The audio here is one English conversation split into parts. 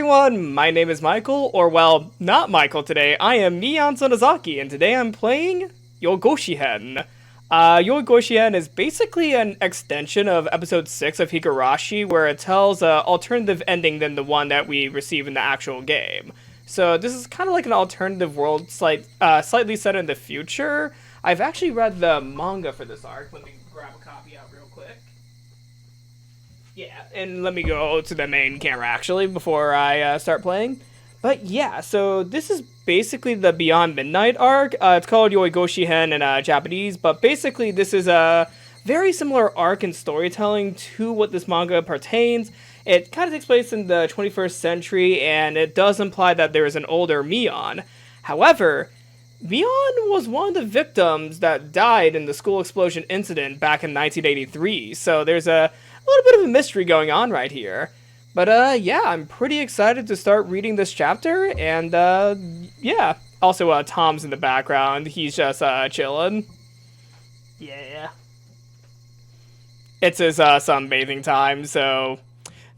everyone, my name is Michael, or well, not Michael today. I am Mion Sonozaki, and today I'm playing Yoigoshi-hen. Yoigoshi-hen is basically an extension of episode 6 of Higurashi, where it tells an alternative ending than the one that we receive in the actual game. So this is kind of like an alternative world, slightly set in the future. I've actually read the manga for this arc. Let me grab a copy out real quick. Yeah, and let me go to the main camera actually before I start playing. But yeah, so this is basically the Beyond Midnight arc. It's called Yoigoshi-hen in Japanese, but basically this is a very similar arc in storytelling to what this manga pertains. It kind of takes place in the 21st century, and it does imply that there is an older Mion. However, Mion was one of the victims that died in the school explosion incident back in 1983, so there's a little bit of a mystery going on right here. But yeah, I'm pretty excited to start reading this chapter, and yeah. Also, Tom's in the background. He's just chilling. Yeah. It's his sunbathing time, so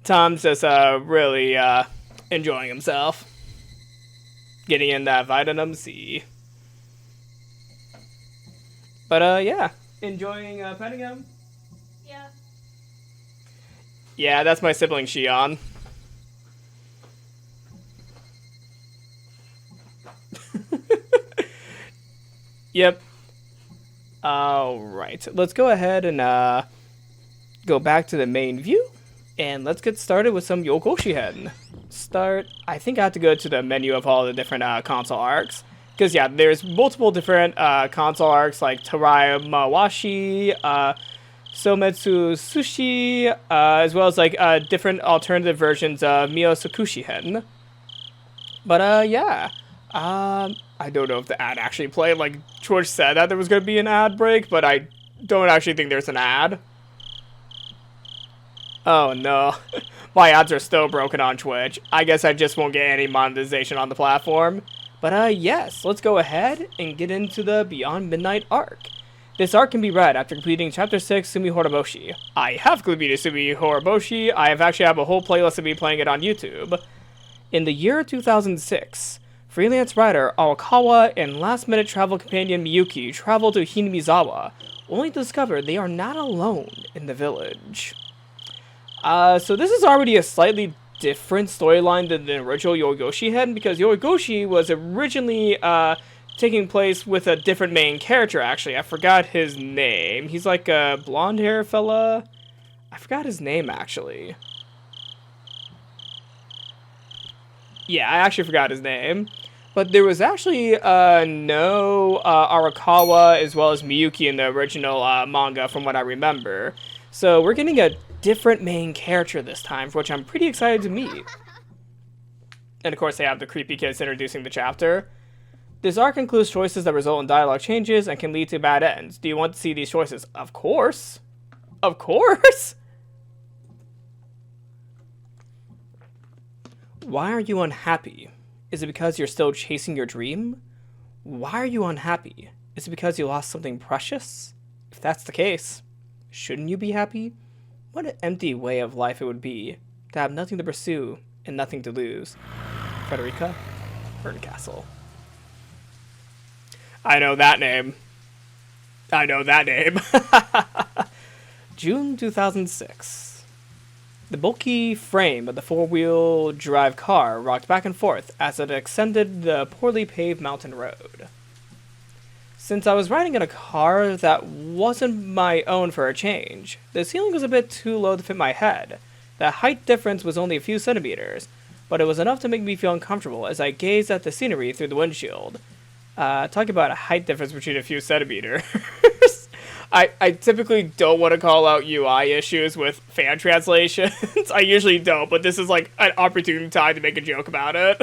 Tom's just really enjoying himself. Getting in that vitamin C. But yeah, enjoying petting him? Yeah. Yeah, that's my sibling Shion. Yep. Alright, let's go ahead and go back to the main view, and let's get started with some Yoigoshi-hen. I think I have to go to the menu of all the different console arcs. Because yeah, there's multiple different console arcs like Tarai Mawashi, Sometsu Sushi, as well as like different alternative versions of Mio Sakushi-hen. But yeah, I don't know if the ad actually played. Like George said that there was going to be an ad break, but I don't actually think there's an ad. Oh no, my ads are still broken on Twitch. I guess I just won't get any monetization on the platform. But yes, let's go ahead and get into the Beyond Midnight arc. This arc can be read after completing Chapter 6, Sumi Horoboshi. I have completed Sumi Horoboshi. I have actually have a whole playlist of me playing it on YouTube. In the year 2006, freelance writer Arakawa and last-minute travel companion Miyuki travel to Hinamizawa, only to discover they are not alone in the village. So this is already a slightly different storyline than the original Yoigoshi-hen, because Yoigoshi was originally taking place with a different main character, actually. I forgot his name. He's like a blonde hair fella. I forgot his name, actually. Yeah, I actually forgot his name. But there was actually no Arakawa as well as Miyuki in the original manga, from what I remember. So we're getting a different main character this time, for which I'm pretty excited to meet. And of course they have the creepy kids introducing the chapter. This arc includes choices that result in dialogue changes and can lead to bad ends. Do you want to see these choices? Of course! Of course! Why are you unhappy? Is it because you're still chasing your dream? Why are you unhappy? Is it because you lost something precious? If that's the case, shouldn't you be happy? What an empty way of life it would be, to have nothing to pursue and nothing to lose. Frederica, Bernkastel. I know that name. I know that name. June 2006. The bulky frame of the four-wheel drive car rocked back and forth as it ascended the poorly paved mountain road. Since I was riding in a car that wasn't my own for a change, the ceiling was a bit too low to fit my head. The height difference was only a few centimeters, but it was enough to make me feel uncomfortable as I gazed at the scenery through the windshield. Talk about a height difference between a few centimeters. I typically don't want to call out UI issues with fan translations. I usually don't, but this is like an opportune time to make a joke about it.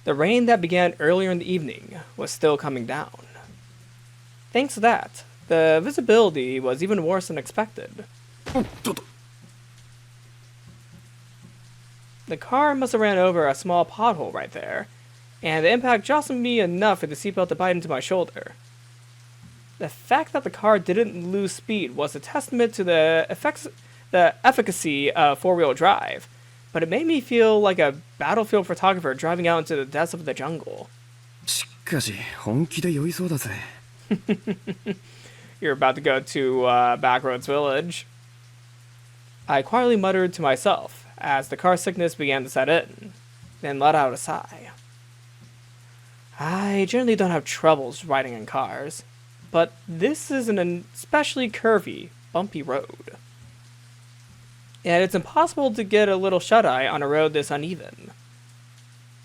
The rain that began earlier in the evening was still coming down. Thanks to that, the visibility was even worse than expected. The car must have ran over a small pothole right there, and the impact jostled me enough for the seatbelt to bite into my shoulder. The fact that the car didn't lose speed was a testament to the efficacy of four-wheel drive. but it made me feel like a battlefield photographer driving out into the depths of the jungle. しかし本気で酔いそうだぜ。 You're about to go to Backroads Village. I quietly muttered to myself as the car sickness began to set in, then let out a sigh. I generally don't have troubles riding in cars, but this is an especially curvy, bumpy road. And it's impossible to get a little shut-eye on a road this uneven.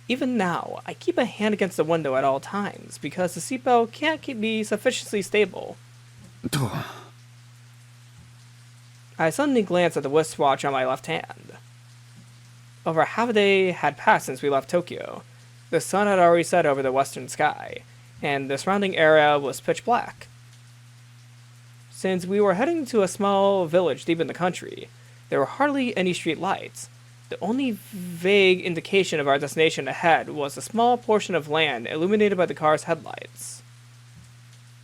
Even now, I keep a hand against the window at all times because the seatbelt can't be sufficiently stable. と I suddenly glanced at the wristwatch on my left hand. Over half a day had passed since we left Tokyo. The sun had already set over the western sky, and the surrounding area was pitch black. Since we were heading to a small village deep in the country, there were hardly any street lights. The only vague indication of our destination ahead was a small portion of land illuminated by the car's headlights.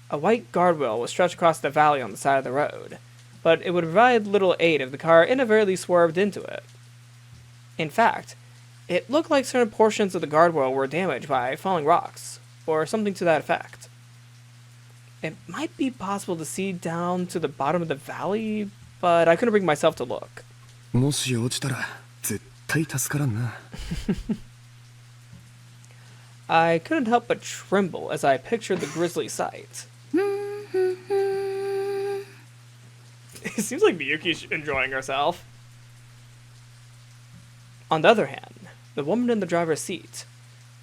A white guardrail was stretched across the valley on the side of the road, but it would provide little aid if the car inadvertently swerved into it. In fact, it looked like certain portions of the guardrail were damaged by falling rocks, or something to that effect. It might be possible to see down to the bottom of the valley, but I couldn't bring myself to look. もし落ちたら絶対助からんな。 I couldn't help but tremble as I pictured the grisly sight. It seems like Miyuki's enjoying herself. On the other hand, the woman in the driver's seat,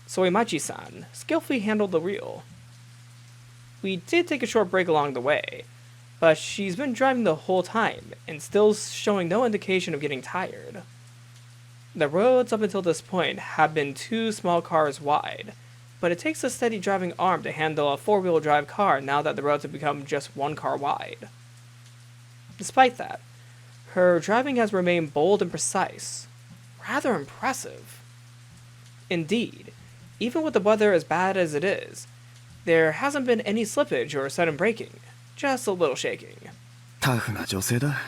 Soimachi-san, skillfully handled the wheel. We did take a short break along the way, but she's been driving the whole time and still showing no indication of getting tired. The roads up until this point have been 2 small cars wide, but it takes a steady driving arm to handle a 4-wheel drive car now that the roads have become just 1 car wide. Despite that, her driving has remained bold and precise, rather impressive. Indeed, even with the weather as bad as it is, there hasn't been any slippage or sudden braking, just a little shaking. タフな女性だ。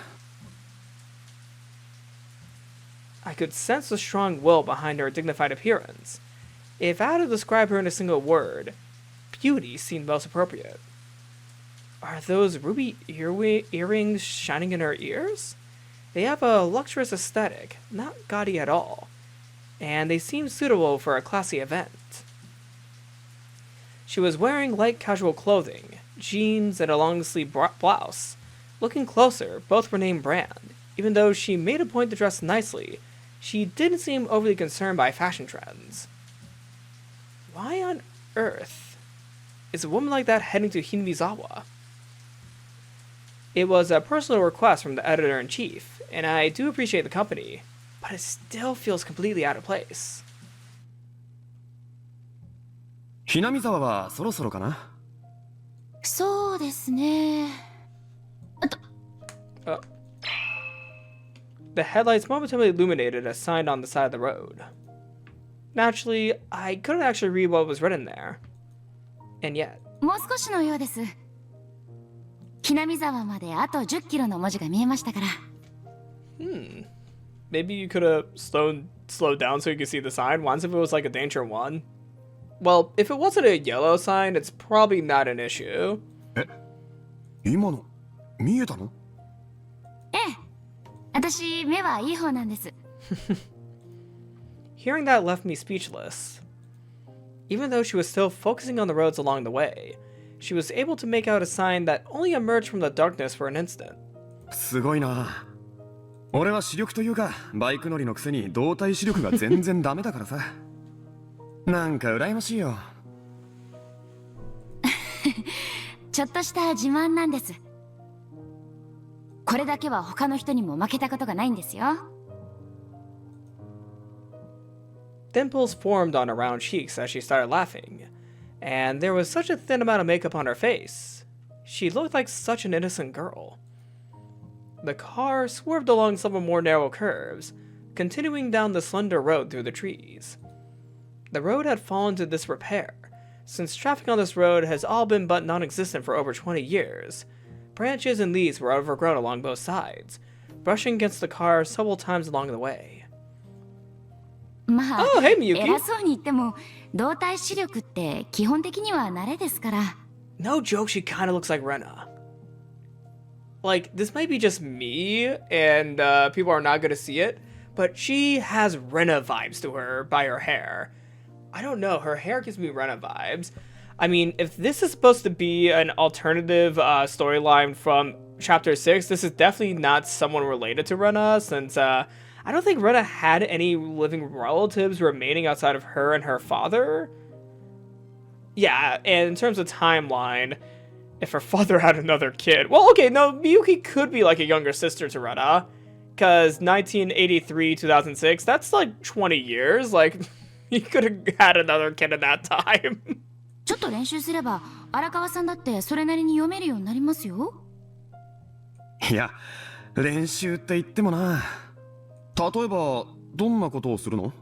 I could sense the strong will behind her dignified appearance. If I had to describe her in a single word, beauty seemed most appropriate. Are those ruby earrings shining in her ears? They have a luxurious aesthetic, not gaudy at all, and they seem suitable for a classy event. She was wearing light casual clothing, jeans and a long-sleeve blouse. Looking closer, both were name brand. Even though she made a point to dress nicely, she didn't seem overly concerned by fashion trends. Why on earth is a woman like that heading to Hinamizawa? It was a personal request from the editor-in-chief, and I do appreciate the company, but it still feels completely out of place. ひなみざわはそろそろかな。そうですね。The headlights momentarily illuminated a sign on the side of the road. Naturally, I couldn't actually read what was written there. And yet, もう少しのようです。ひなみ沢まであと10キロの文字が見えましたから。maybe you could have slowed down so you could see the sign once if it was like a danger one. Well, if it wasn't a yellow sign, it's probably not an issue. え、今の見えたの？ええ、私目はいい方なんです。Hearing that left me speechless. Even though she was still focusing on the roads along the way, she was able to make out a sign that only emerged from the darkness for an instant. すごいな。俺は視力というかバイク乗りのくせに動体視力が全然ダメだからさ。なんか羨ましいよ。ちょっとした自慢なんです。これだけは他の人にも負けたことがないんですよ。Dimples formed on her round cheeks as she started laughing, and there was such a thin amount of makeup on her face. She looked like such an innocent girl. The car swerved along some of more narrow curves, continuing down the slender road through the trees. The road had fallen to disrepair, since traffic on this road has all been but non-existent for over 20 years. Branches and leaves were overgrown along both sides, brushing against the car several times along the way. まあ、Oh, hey, Miyuki. 偉そうに言っても動体視力って基本的には慣れですから。 No joke, she kind of looks like Rena. Like, this might be just me, and people are not gonna see it, but she has Rena vibes to her by her hair. I don't know, her hair gives me Rena vibes. I mean, if this is supposed to be an alternative storyline from Chapter 6, this is definitely not someone related to Rena, since I don't think Rena had any living relatives remaining outside of her and her father. Yeah, and in terms of timeline, if her father had another kid... Well, okay, no, Miyuki could be like a younger sister to Rena, because 1983, 2006, that's like 20 years. Like, he could have had another kid in that time. ちょっと練習すれば荒川さんだってそれなりに読めるようになりますよ。いや、練習って言ってもな。例えば、どんなことをするの？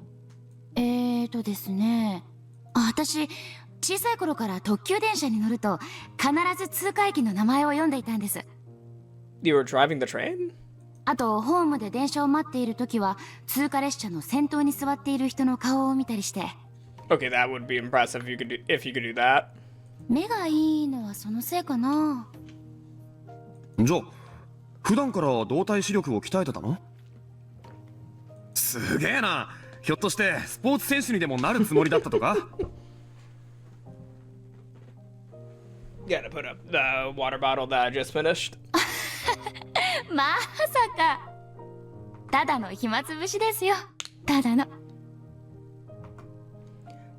ですね。私、小さい頃から特急電車に乗ると必ず通過駅の名前を読んでいたんです。You were driving the train? あと、ホームで電車を待っているときは通過列車の先頭に座っている人の顔を見たりして。Okay, that would be impressive if you could do that. 目がいいのはそのせいかな。じゃあ、普段から動体視力を鍛えてたの？すげえな。ひょっとしてスポーツ選手にでもなるつもりだったとかGotta put up the water bottle that I just finished. まさか。ただの暇つぶしですよ。ただの。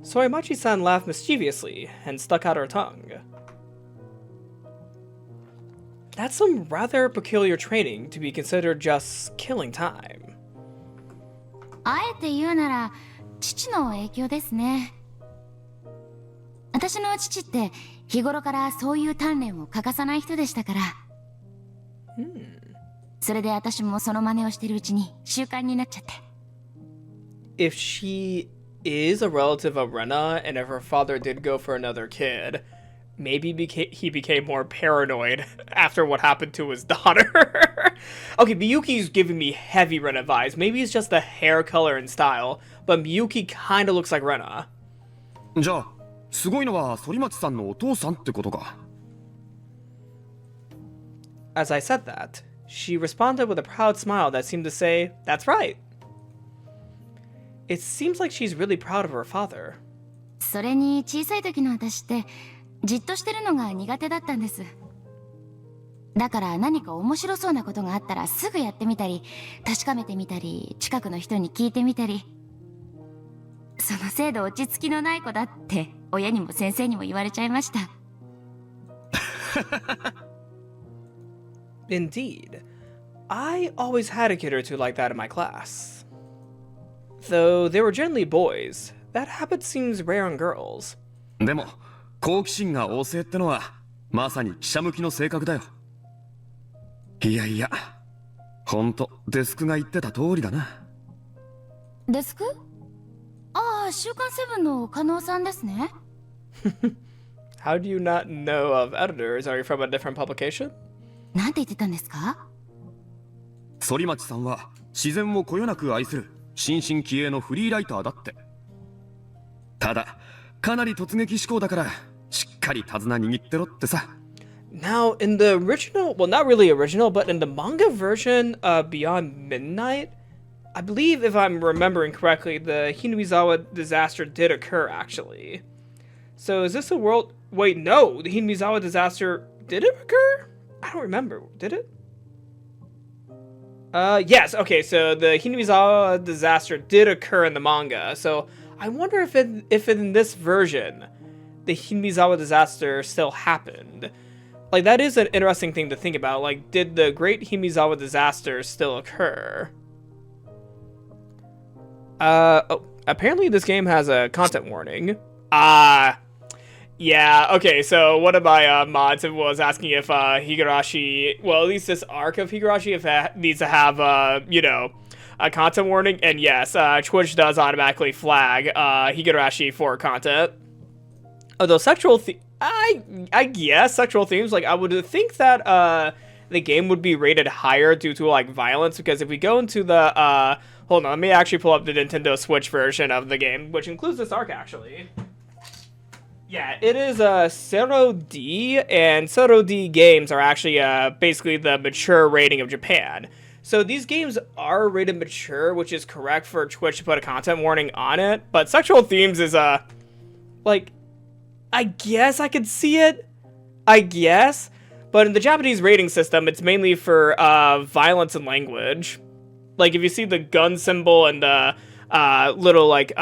Soimachi-san laughed mischievously and stuck out her tongue. That's some rather peculiar training to be considered just killing time. あえて言うなら父の影響ですね。私の父って日頃からそういう鍛錬を欠かさない人でしたから。それで私もその真似をしてるうちに習慣になっちゃって。If she is a relative of Rena, and if her father did go for another kid, maybe he became more paranoid after what happened to his daughter. Okay, Miyuki's giving me heavy Rena vibes. Maybe it's just the hair color and style, but Miyuki kind of looks like Rena. じゃあ、すごいのは反町さんのお父さんってことか。As I said that, she responded with a proud smile that seemed to say, "That's right." It seems like she's really proud of her father. それに小さい時の私ってじっとしてるのが苦手だったんです。だから何か面白そうなことがあったらすぐやってみたり、確かめてみたり、近くの人に聞いてみたり。そのせいで落ち着きのない子だって親にも先生にも言われちゃいました。Indeed. I always had a kid or two like that in my class. Though they were generally boys, that habit seems rare in girls. でも、好奇心が旺盛ってのはまさに記者向きの性格だよ。いやいや、ほんとデスクが言ってた通りだな。デスク？ああ、週刊セブンの加納さんですね。How do you not know of editors? Are you from a different publication? なんて言ってたんですか？反町さんは自然をこよなく愛する新進気鋭のフリーライターだって。ただ、かなり突撃志向だからしっかり手綱握ってろってさ。Now, in the original, well, not really original, but in the manga version of Beyond Midnight, I believe, if I'm remembering correctly, the Hinamizawa disaster did occur, actually. So is this a world... Wait, no! The Hinamizawa disaster... Did it occur? I don't remember. Did it? Yes, okay, so the Hinamizawa disaster did occur in the manga. So I wonder if in this version, the Hinamizawa disaster still happened. Like, that is an interesting thing to think about. Like, did the Great Hinamizawa disaster still occur? Oh, apparently this game has a content warning. Yeah, okay, so one of my mods was asking if Higurashi, well, at least this arc of Higurashi, if it needs to have, you know, a content warning. And yes, Twitch does automatically flag Higurashi for content. Although sexual, I guess sexual themes, like, I would think that the game would be rated higher due to, like, violence, because if we go into the Hold on, let me actually pull up the Nintendo Switch version of the game, which includes this arc, actually. Yeah, it is Zero D, and Zero D games are actually basically the mature rating of Japan. So these games are rated mature, which is correct for Twitch to put a content warning on it, but sexual themes is, like, I guess I could see it. I guess. But in the Japanese rating system, it's mainly for violence and language. Like, if you see the gun symbol and the little, like,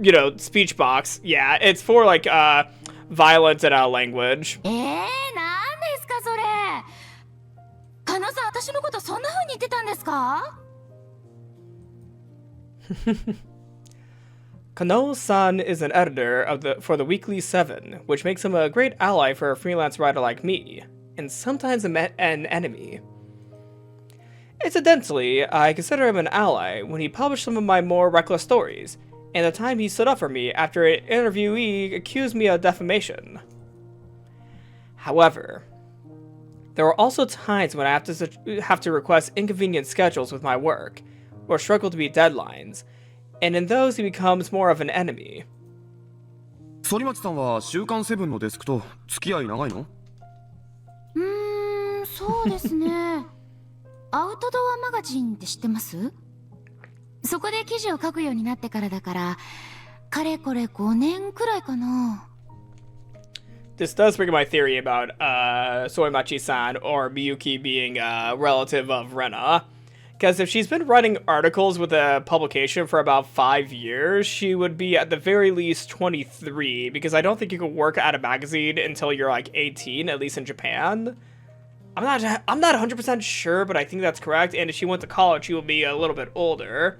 you know, speech box, yeah, it's for, like, violence and language. 何ですかそれ。カノさん、私のことそんな風に言ってたんですか？ Kano-san is an editor for the Weekly 7, which makes him a great ally for a freelance writer like me, and sometimes an enemy. Incidentally, I consider him an ally when he published some of my more reckless stories, and the time he stood up for me after an interviewee accused me of defamation. However, there are also times when I have to request inconvenient schedules with my work, or struggle to meet deadlines, and in those he becomes more of an enemy. 反町さんは週刊セブンのデスクと付き合い長いの？そうですね。アウトドアマガジンって知ってます？そこで記事を書くようになってからだから、かれこれ5年くらいかな。This does bring up my theory about Soimachi-san or Miyuki being a relative of Rena. Because if she's been writing articles with a publication for about 5 years, she would be at the very least 23, because I don't think you can work at a magazine until you're like 18, at least in Japan. I'm not 100% sure, but I think that's correct, and if she went to college, she would be a little bit older.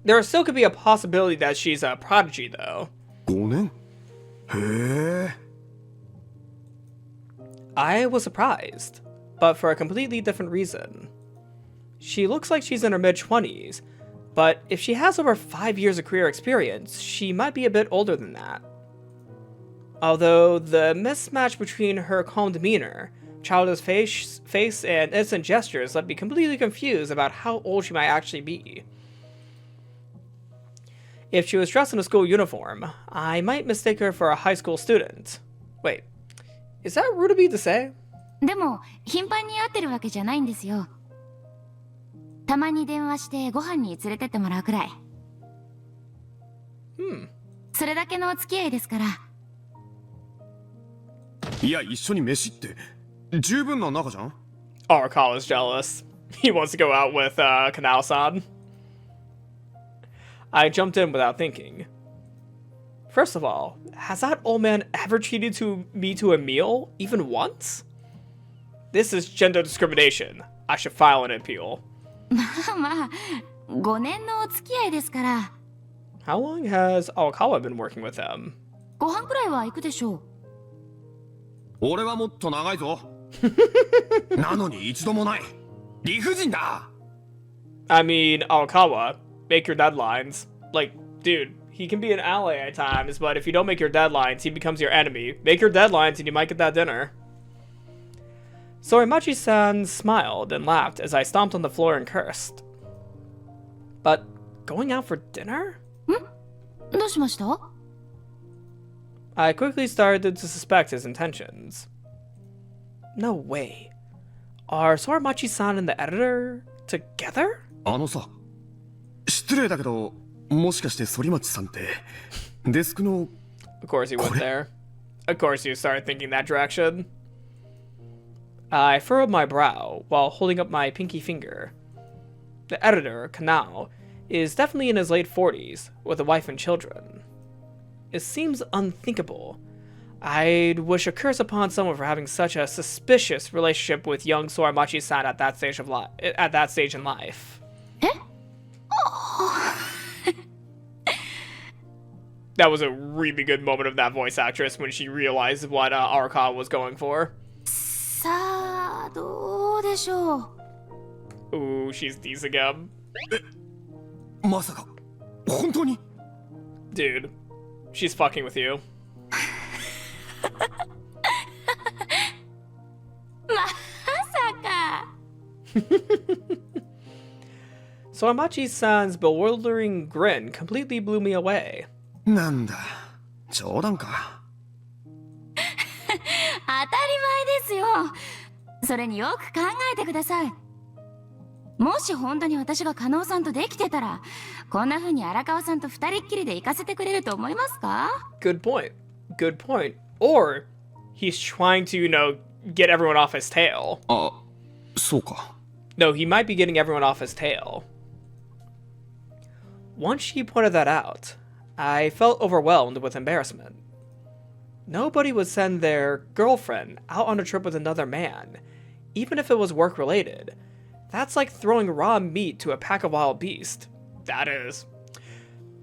There still could be a possibility that she's a prodigy, though. 5年？へえ。I was surprised, but for a completely different reason. She looks like she's in her mid-20s, but if she has over 5 years of career experience, she might be a bit older than that. Although the mismatch between her calm demeanor, childish face and innocent gestures left me completely confused about how old she might actually be. If she was dressed in a school uniform, I might mistake her for a high school student. Wait, is that rude of me to say? でも、頻繁に会ってるわけじゃないんですよ。たまに電話してご飯に連れてってもらうくらい。それだけのお付き合いですから。いや、一緒に飯って十分な仲じゃん？ Arakawa is jealous. He wants to go out with Kanao-san. I jumped in without thinking. First of all, has that old man ever treated me to a meal, even once? This is gender discrimination. I should file an appeal. まあまあ、5年のお付き合いですから。How long has Arakawa been working with him? ご飯くらいは行くでしょう。俺はもっと長いぞ。なのに一度もない。理不尽だ。I mean, Arakawa, make your deadlines. Like, dude, he can be an ally at times, but if you don't make your deadlines, he becomes your enemy. Make your deadlines and you might get that dinner. Sorimachi-san smiled and laughed as I stomped on the floor and cursed. But going out for dinner? どうしました？ I quickly started to suspect his intentions. No way. Are Sorimachi-san and the editor together? あのさ、失礼だけど、もしかして反町さんってデスクの Of course he went there. Of course you started thinking that direction. I furrowed my brow while holding up my pinky finger. The editor, Kanao, is definitely in his late 40s, with a wife and children. It seems unthinkable. I'd wish a curse upon someone for having such a suspicious relationship with young Sorimachi-san at that stage in life. That was a really good moment of that voice actress when she realized what Arakawa was going for. さあ、どうでしょう。 Ooh, she's teasing him. まさか本当に？ Dude, she's fucking with you. まさか。Soimachi-san's bewildering grin completely blew me away. なんだ、冗談か。当たり前ですよ。それによく考えてください。もし本当に私が加納さんとできてたら、こんな風に荒川さんと二人っきりで行かせてくれると思いますか？ Good point. Good point. Or he's trying to, get everyone off his tail. あ、そうか。No, he might be getting everyone off his tail. Once she pointed that out, I felt overwhelmed with embarrassment. Nobody would send their girlfriend out on a trip with another man, even if it was work-related. That's like throwing raw meat to a pack of wild beasts. That is.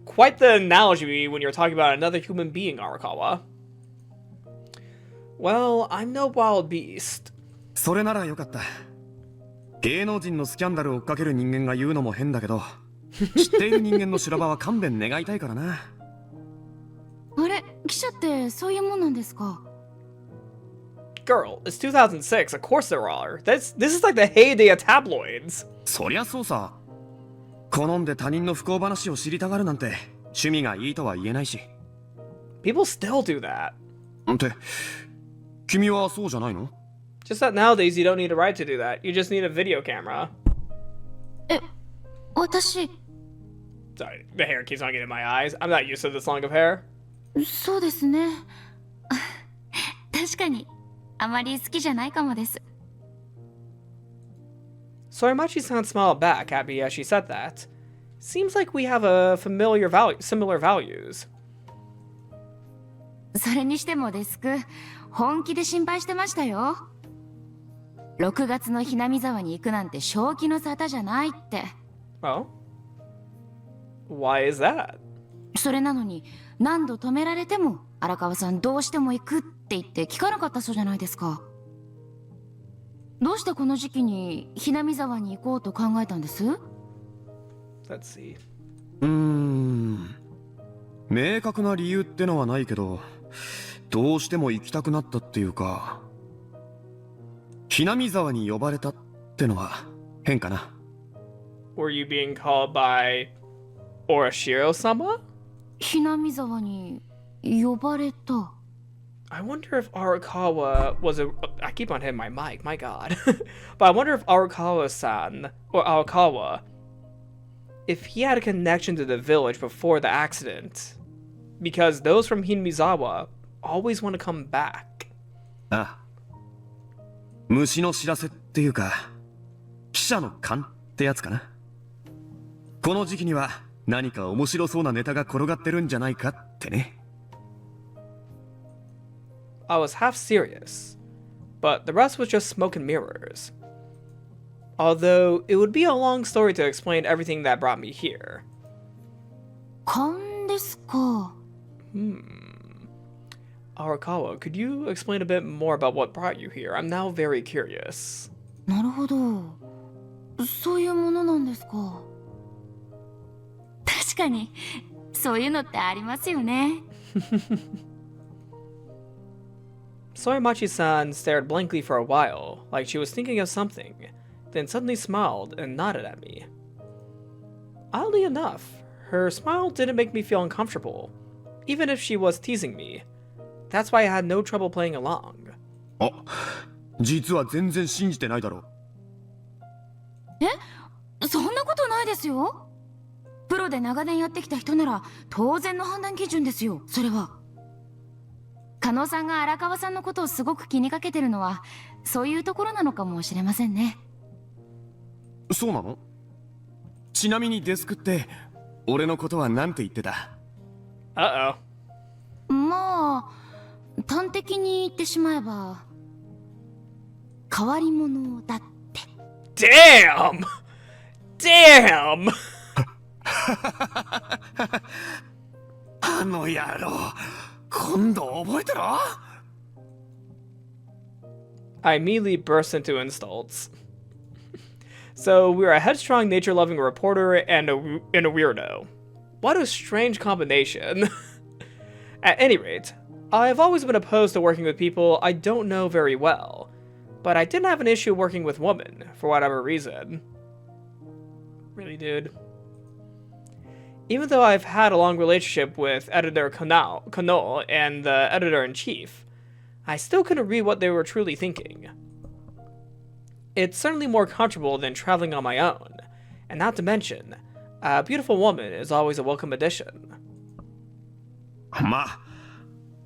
Quite the analogy when you're talking about another human being, Arakawa. Well, I'm no wild beast. それならよかった。芸能人のスキャンダルを追っかける人間が言うのも変だけど、知っている人間の修羅場は勘弁願いたいからな。あれ、記者ってそういうもんなんですか？ Girl, it's 2006. Of course there are. This is like the heyday of tabloids. そりゃそうさ。好んで他人の不幸話を知りたがるなんて趣味がいいとは言えないし。People still do that. って、君はそうじゃないの？ Just that nowadays you don't need a right to do that. You just need a video camera. え、私、Sorry, the hair keeps on getting in my eyes. I'm not used to this long of hair. そうですね。確かに、あまり好きじゃないかもです。Soimachi-san smiled back at me as she said that. Seems like we have similar values. それにしてもデスク、本気で心配してましたよ。6月のひなみ沢に行くなんて正気の沙汰じゃないって。Oh? Why is that? それなのに何度止められても荒川さんどうしても行くって言って聞かなかったそうじゃないですか。どうしてこの時期にひなみ沢に行こうと考えたんです？ Let's see. 明確な理由ってのはないけど、どうしても行きたくなったっていうか、ひなみ沢に呼ばれたってのは変かな。Were you being called by Orashiro-sama? ひなみ沢に呼ばれた。I wonder if Arakawa was I keep on hitting my mic, my god. But I wonder if Arakawa-san, or Arakawa, if he had a connection to the village before the accident. Because those from Hinamizawa always want to come back. ああ。虫の知らせっていうか、記者の勘ってやつかな。この時期には何か面白そうなネタが転がってるんじゃないかってね。I was half serious, but the rest was just smoke and mirrors. Although it would be a long story to explain everything that brought me here. 勘ですか。Arakawa, could you explain a bit more about what brought you here? I'm now very curious. なるほど。そういうものなんですか。確かに、そういうのってありますよね。Soimachi-san stared blankly for a while, like she was thinking of something, then suddenly smiled and nodded at me. Oddly enough, her smile didn't make me feel uncomfortable, even if she was teasing me. That's why I had no trouble playing along. あ、実は全然信じてないだろ。え？そんなことないですよ。プロで長年やってきた人なら当然の判断基準ですよ、それは。加納さんが荒川さんのことをすごく気にかけてるのはそういうところなのかもしれませんね。そうなの？ちなみにデスクって俺のことは何て言ってた？ Uh-oh. まあ端的に言ってしまえば変わり者だって。 Damn! Damn! あの野郎、今度覚えてろ。 I immediately burst into insults. So we were a headstrong, nature-loving reporter and a weirdo. What a strange combination. At any rate, I've always been opposed to working with people I don't know very well, but I didn't have an issue working with women, for whatever reason. Really, dude. Even though I've had a long relationship with editor Kano and the editor-in-chief, I still couldn't read what they were truly thinking. It's certainly more comfortable than traveling on my own, and not to mention, a beautiful woman is always a welcome addition. まあ、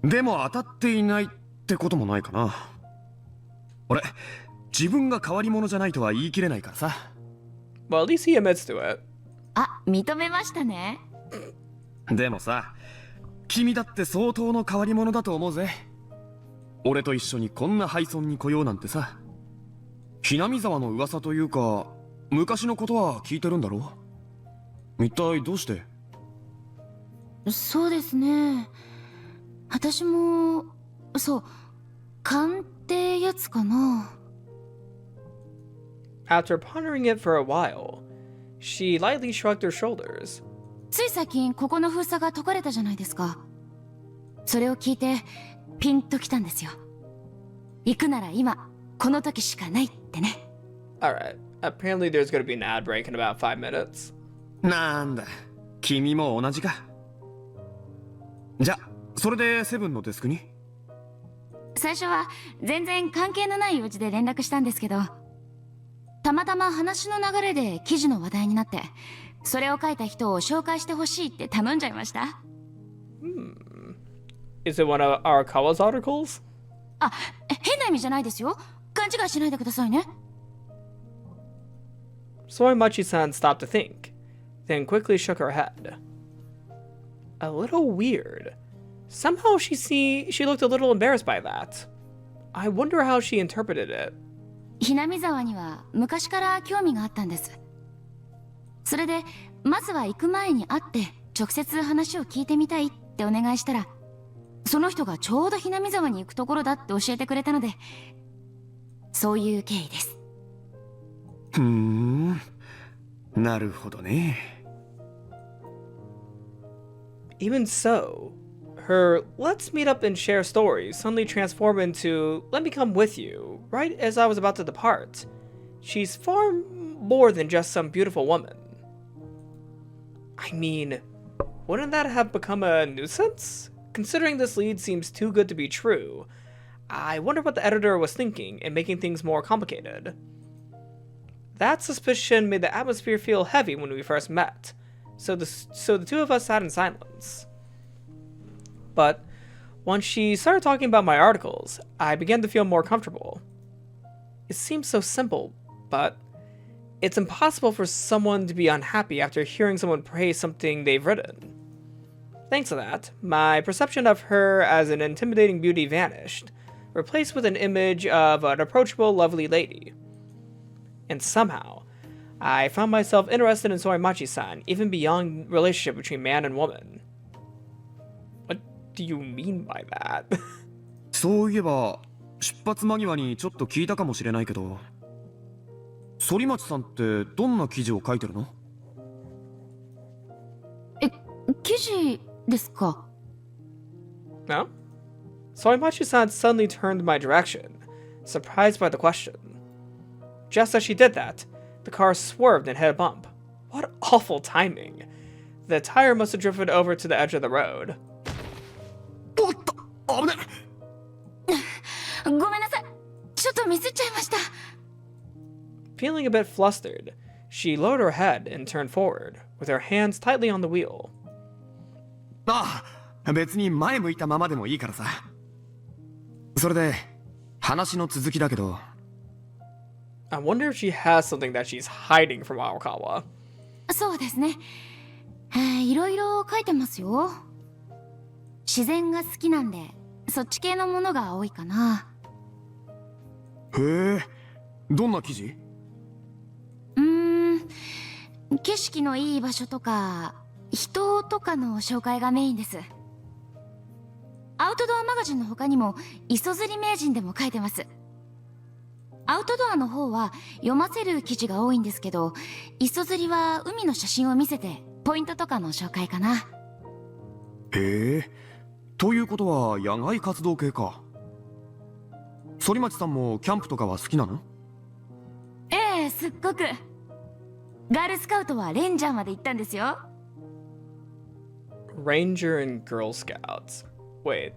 でも当たっていないってこともないかな。俺、自分が変わり者じゃないとは言い切れないからさ。Well, at least he admits to it. あ、認めましたね。でもさ、君だって相当の変わり者だと思うぜ。俺と一緒にこんな廃村に来ようなんてさ。雛見沢の噂というか、昔のことは聞いてるんだろう。一体どうして？そうですね。私も、そう、勘ってやつかな。After pondering it for a while, she lightly shrugged her shoulders. つい最近ここの封鎖が解かれたじゃないですか。それを聞いてピンときたんですよ。行くなら今この時しかないってね。 Alright, apparently there's gonna be an ad break in about 5 minutes. なんだ、君も同じか。じゃ、それでセブンのデスクに？最初は全然関係のない用事で連絡したんですけど、たまたま話の流れで記事の話題になって、それを書いた人を紹介してほしいって頼んじゃいました。Is it one of Arakawa's articles? あ、変な意味じゃないですよ。勘違いしないでくださいね。Soimachi-san stopped to think, then quickly shook her head. A little weird. Somehow she looked a little embarrassed by that. I wonder how she interpreted it. ひなみ沢には昔から興味があったんです。それでまずは行く前に会って直接話を聞いてみたいってお願いしたら、その人がちょうどひなみ沢に行くところだって教えてくれたので、そういう経緯です。なるほどね。Even so, her "let's meet up and share stories" suddenly transformed into "let me come with you" right as I was about to depart. She's far more than just some beautiful woman. I mean, wouldn't that have become a nuisance? Considering this lead seems too good to be true, I wonder what the editor was thinking in making things more complicated. That suspicion made the atmosphere feel heavy when we first met, so the two of us sat in silence. But once she started talking about my articles, I began to feel more comfortable. It seems so simple, but it's impossible for someone to be unhappy after hearing someone praise something they've written. Thanks to that, my perception of her as an intimidating beauty vanished, replaced with an image of an approachable, lovely lady. And somehow, I found myself interested in Soimachi-san, even beyond relationship between man and woman. What do you mean by that? そういえば、出発間際にちょっと聞いたかもしれないけど、反町さんってどんな記事を書いてるの？記事ですか？ No? Soimachi-san suddenly turned my direction, surprised by the question. Just as she did that, the car swerved and hit a bump. What awful timing. The tire must have drifted over to the edge of the road. おっと、危ねごめんなさい。ちょっとミスっちゃいました。Feeling a bit flustered, she lowered her head and turned forward, with her hands tightly on the wheel. ああ、別に前向いたままでもいいからさ。それで、話の続きだけど。I wonder if she has something that she's hiding from Arakawa. そうですね。いろいろ書いてますよ。自然が好きなんで、そっち系のものが多いかな。へえ、どんな記事？景色のいい場所とか、人とかの紹介がメインです。アウトドアマガジンの他にも、磯釣り名人でも書いてます。アウトドアの方は読ませる記事が多いんですけど、磯釣りは海の写真を見せてポイントとかの紹介かな。へえ、ということは野外活動系か。反町さんもキャンプとかは好きなの？ええ、すっごく。ガールスカウトはレンジャーまで行ったんですよ。Ranger and Girl Scouts. Wait,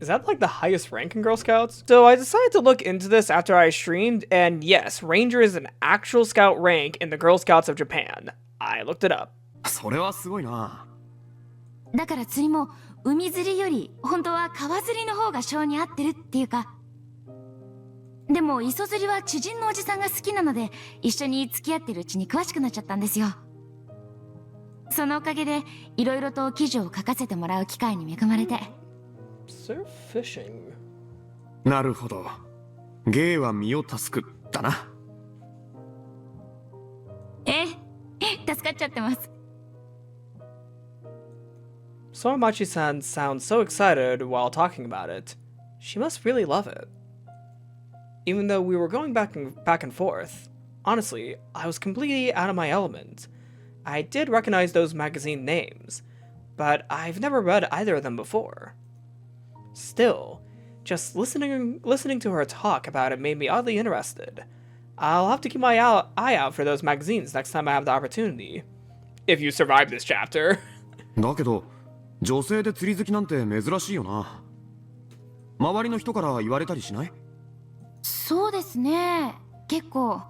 is that like the highest rank in Girl Scouts? So I decided to look into this after I streamed, and yes, Ranger is an actual scout rank in the Girl Scouts of Japan. I looked it up. それはすごいな。だから釣りも海釣りより本当は川釣りの方が性に合ってるっていうか。でも磯釣りは知人のおじさんが好きなので一緒に付き合ってるうちに詳しくなっちゃったんですよ。そのおかげでいろいろと記事を書かせてもらう機会に恵まれて。Surf fishing. なるほど。芸は身を助くだな。ええ、助かっちゃってます。Soramachi-san sounds so excited while talking about it. She must really love it. Even though we were going back and forth, honestly, I was completely out of my element. I did recognize those magazine names, but I've never read either of them before. Still, just listening to her talk about it made me oddly interested. I'll have to keep my eye out for those magazines next time I have the opportunity. If you survive this chapter. だけど、女性で釣り好きなんて珍しいよな。周りの人から言われたりしない？そうですね、結構。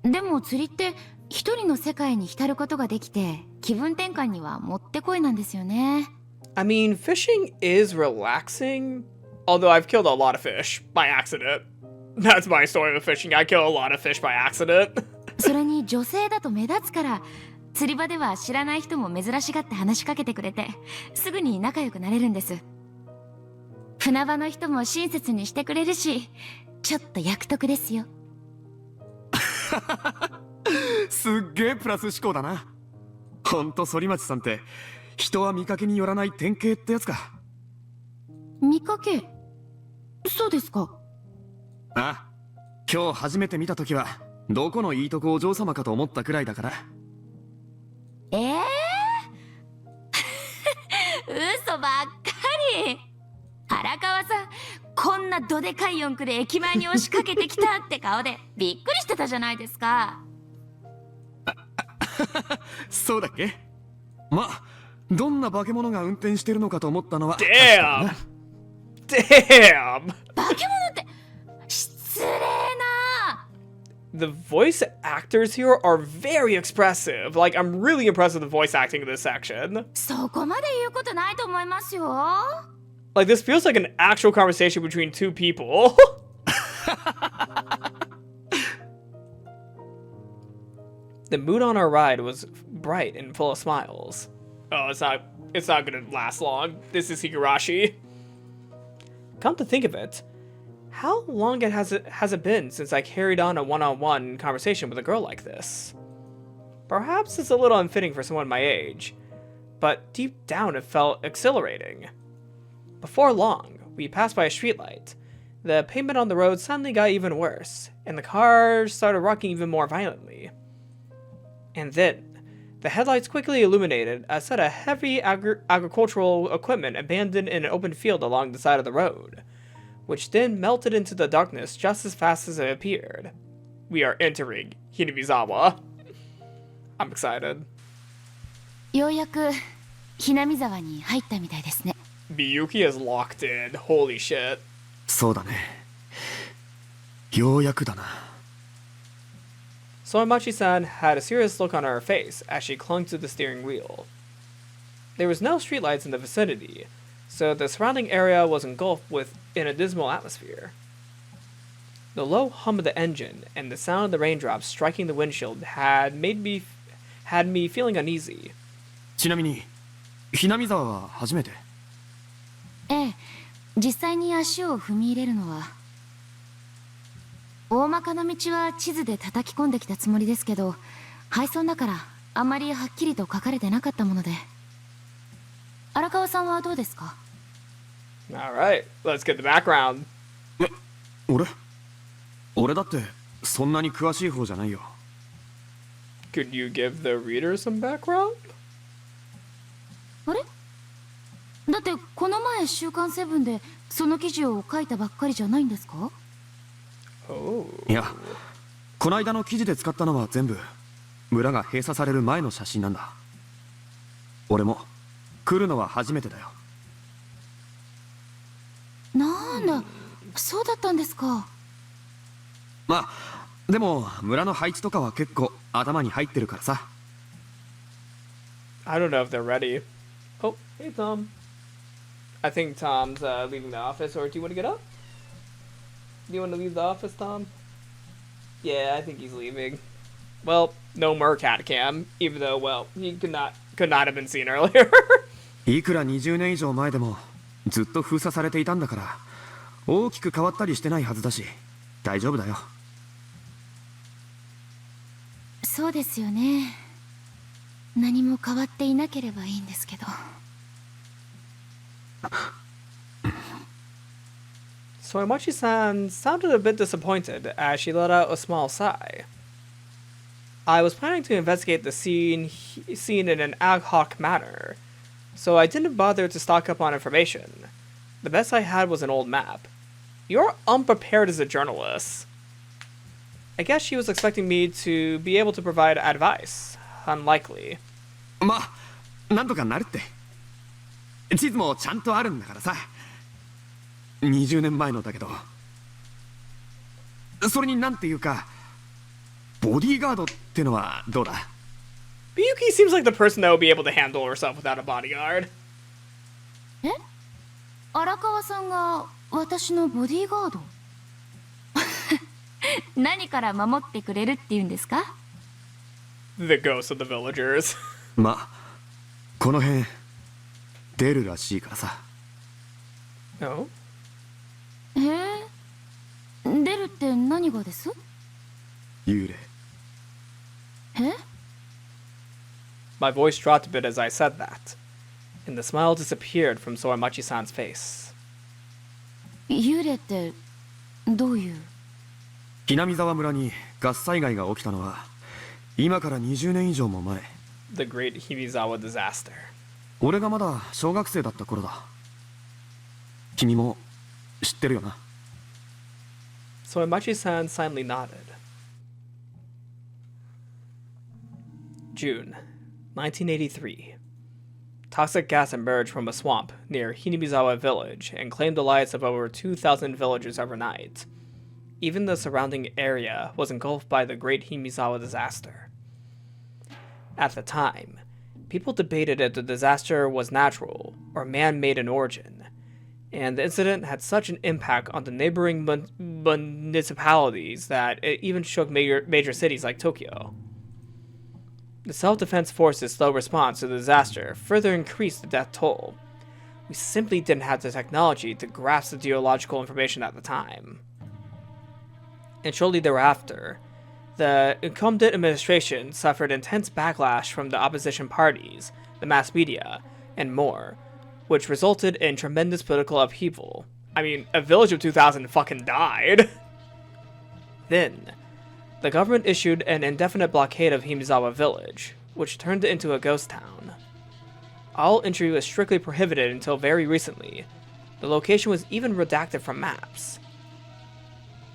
でも釣りって一人の世界に浸ることができて気分転換にはもってこいなんですよね。I mean, fishing is relaxing, although I've killed a lot of fish by accident. That's my story with fishing. I kill a lot of fish by accident. それに女性だと目立つから釣り場では知らない人も珍しがって話しかけてくれてすぐに仲良くなれるんです。船場の人も親切にしてくれるしちょっと役得ですよ。すっげえプラス思考だな。ほんと反町さんって人は見かけによらない典型ってやつか。見かけ？そうですか。ああ、今日初めて見た時はどこのいいとこお嬢様かと思ったくらいだから。嘘ばっかり。荒川さん、こんなどでかい四駆で駅前に押しかけてきたって顔でびっくりしてたじゃないですか。そうだっけ？ま、どんな化け物が運転してるのかと思ったのは。Damn! Damn! 化け物って失礼な。 The voice actors here are very expressive. Like, I'm really impressed with the voice acting in this section. そこまで言うことないと思いますよ。Like, this feels like an actual conversation between two people. The mood on our ride was bright and full of smiles. Oh, it's not gonna last long. This is Higurashi. Come to think of it, how long has it been since I carried on a one-on-one conversation with a girl like this? Perhaps it's a little unfitting for someone my age, but deep down it felt exhilarating. Before long, we passed by a streetlight. The pavement on the road suddenly got even worse, and the car started rocking even more violently. And then, the headlights quickly illuminated a set of heavy agricultural equipment abandoned in an open field along the side of the road, which then melted into the darkness just as fast as it appeared. We are entering Hinamizawa. I'm excited. ようやく雛見沢に入ったみたいですね。Miyuki is locked in. Holy shit. そうだね。ようやくだな。Soramachi-san had a serious look on her face as she clung to the steering wheel. There was no streetlights in the vicinity, so the surrounding area was engulfed in a dismal atmosphere. The low hum of the engine and the sound of the raindrops striking the windshield had me feeling uneasy. ちなみに、雛見沢は初めて？ええ、実際に足を踏み入れるのは。大まかな道は地図で叩き込んできたつもりですけど、配送だからあんまりはっきりと書かれてなかったもので。荒川さんはどうですか？ Alright, let's get the background. 俺だってそんなに詳しい方じゃないよ。Could you give the reader some background? あれ？だってこの前週刊セブンでその記事を書いたばっかりじゃないんですか？ Oh. いや、こないだの記事で使ったのは全部村が閉鎖される前の写真なんだ。俺も来るのは初めてだよ。なんだ、そうだったんですか。まあでも村の配置とかは結構頭に入ってるからさ。I don't know if they're ready. Oh, hey Tom. I think Tom's leaving the office, or do you want to get up? Do you want to leave the office, Tom? Yeah, I think he's leaving. Well, no more cat cam, even though, well, he could not have been seen earlier. いくら20年以上前でもずっと封鎖されていたんだから、大きく変わったりしてないはずだし、大丈夫だよ。そうですよね。何も変わっていなければいいんですけど。Soimachi-san sounded a bit disappointed as she let out a small sigh. I was planning to investigate the scene in an ad hoc manner, so I didn't bother to stock up on information. The best I had was an old map. You're unprepared as a journalist. I guess she was expecting me to be able to provide advice. Unlikely. まあなんとかなるって。地図もちゃんとあるんだからさ。20年前のだけど。それになんていうか、ボディーガードってのはどうだ？ Miyuki seems like the person that would be able to handle herself without a bodyguard. え？荒川さんが私のボディーガード？何から守ってくれるって言うんですか？ The ghosts of the villagers. まあこの辺出るらしいからさ。No? へえ、出るって何がです？幽霊。え？ My voice dropped a bit as I said that, and the smile disappeared from Soimachi-san's face. 幽霊ってどういう？雛見沢村にガス災害が起きたのは今から20年以上も前。The Great Hinamizawa Disaster. 俺がまだ小学生だった頃だ。君も知ってるよな。Soimachi-san silently nodded. June 1983. Toxic gas emerged from a swamp near Hinamizawa village and claimed the lives of over 2,000 villagers overnight. Even the surrounding area was engulfed by the Great Hinamizawa Disaster. At the time, people debated if the disaster was natural or man-made in origin, and the incident had such an impact on the neighboring municipalities that it even shook major cities like Tokyo. The Self-Defense Force's slow response to the disaster further increased the death toll. We simply didn't have the technology to grasp the geological information at the time. And shortly thereafter, the incumbent administration suffered intense backlash from the opposition parties, the mass media, and more, which resulted in tremendous political upheaval. I mean, a village of 2,000 fucking died. Then, the government issued an indefinite blockade of Hinamizawa village, which turned it into a ghost town. All entry was strictly prohibited until very recently. The location was even redacted from maps.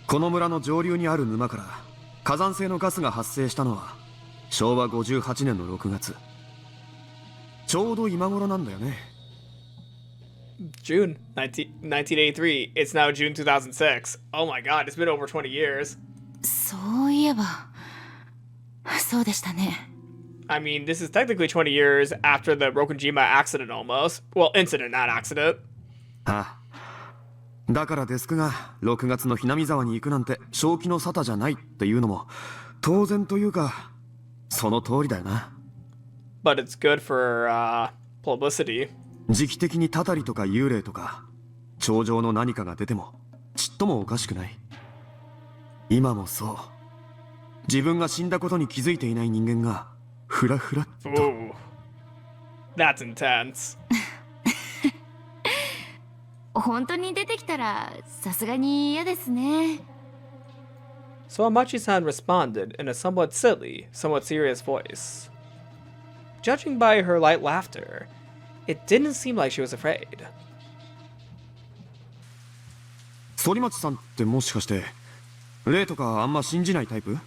この村の上流にある沼から火山性のガスが発生したのは昭和58年の6月。ちょうど今頃なんだよね。June 1983. It's now June 2006. Oh my god, it's been over 20 years. そういえば、そうでしたね。I mean, this is technically 20 years after the Rokujima accident almost. Well, incident, not accident. ああ。だからデスクが6月の雛見沢に行くなんて正気の沙汰じゃないっていうのも当然というかその通りだよな。But it's good for publicity. 時期的にたたりとか幽霊とか頂上の何かが出てもちっともおかしくない。今もそう。自分が死んだことに気づいていない人間がふらふらっと。Ooh. That's intense. 本当に出てきたらさすがに嫌ですね。So Amachi-san responded in a somewhat silly, somewhat serious voice. Judging by her light laughter, it didn't seem like she was afraid. 反町さんってもしかして霊とかあんま信じないタイプ？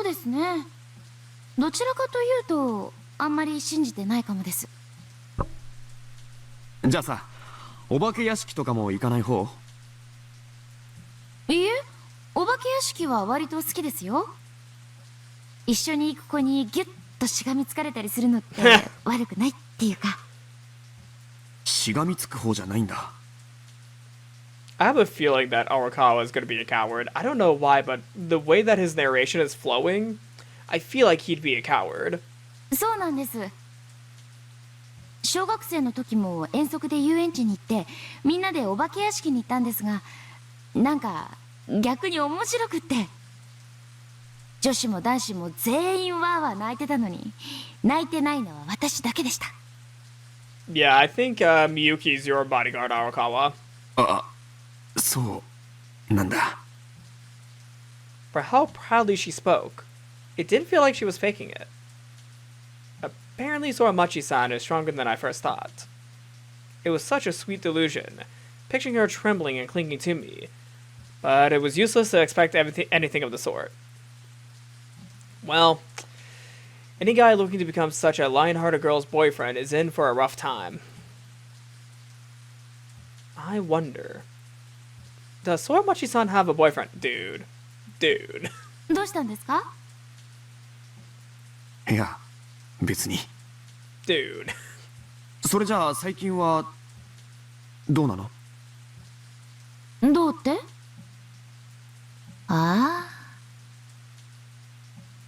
そうですね。どちらかというとあんまり信じてないかもです。じゃあさ、お化け屋敷とかも行かない方？いいえ、お化け屋敷は割と好きですよ。一緒に行く子にギュッとしがみつかれたりするのって悪くないっていうか。しがみつく方じゃないんだ。I have a feeling that Arakawa is going to be a coward. I don't know why, but the way that his narration is flowing, I feel like he'd be a coward. そうなんです。小学生の時も遠足で遊園地に行ってみんなでお化け屋敷に行ったんですが、なんか逆に面白くって、女子も男子も全員わーわー泣いてたのに、泣いてないのは私だけでした。Yeah, I think Miyuki's your bodyguard, Arakawa. あ、そうなんだ。For how proudly she spoke, it didn't feel like she was faking it. Apparently, Soramachi-san is stronger than I first thought. It was such a sweet delusion, picturing her trembling and clinging to me, but it was useless to expect anything of the sort. Well, any guy looking to become such a lion-hearted girl's boyfriend is in for a rough time. I wonder... Does Soramachi-san have a boyfriend? Dude. どうしたんですか？いや、別に。Dude. それじゃあ最近はどうなの？どうって？ああ。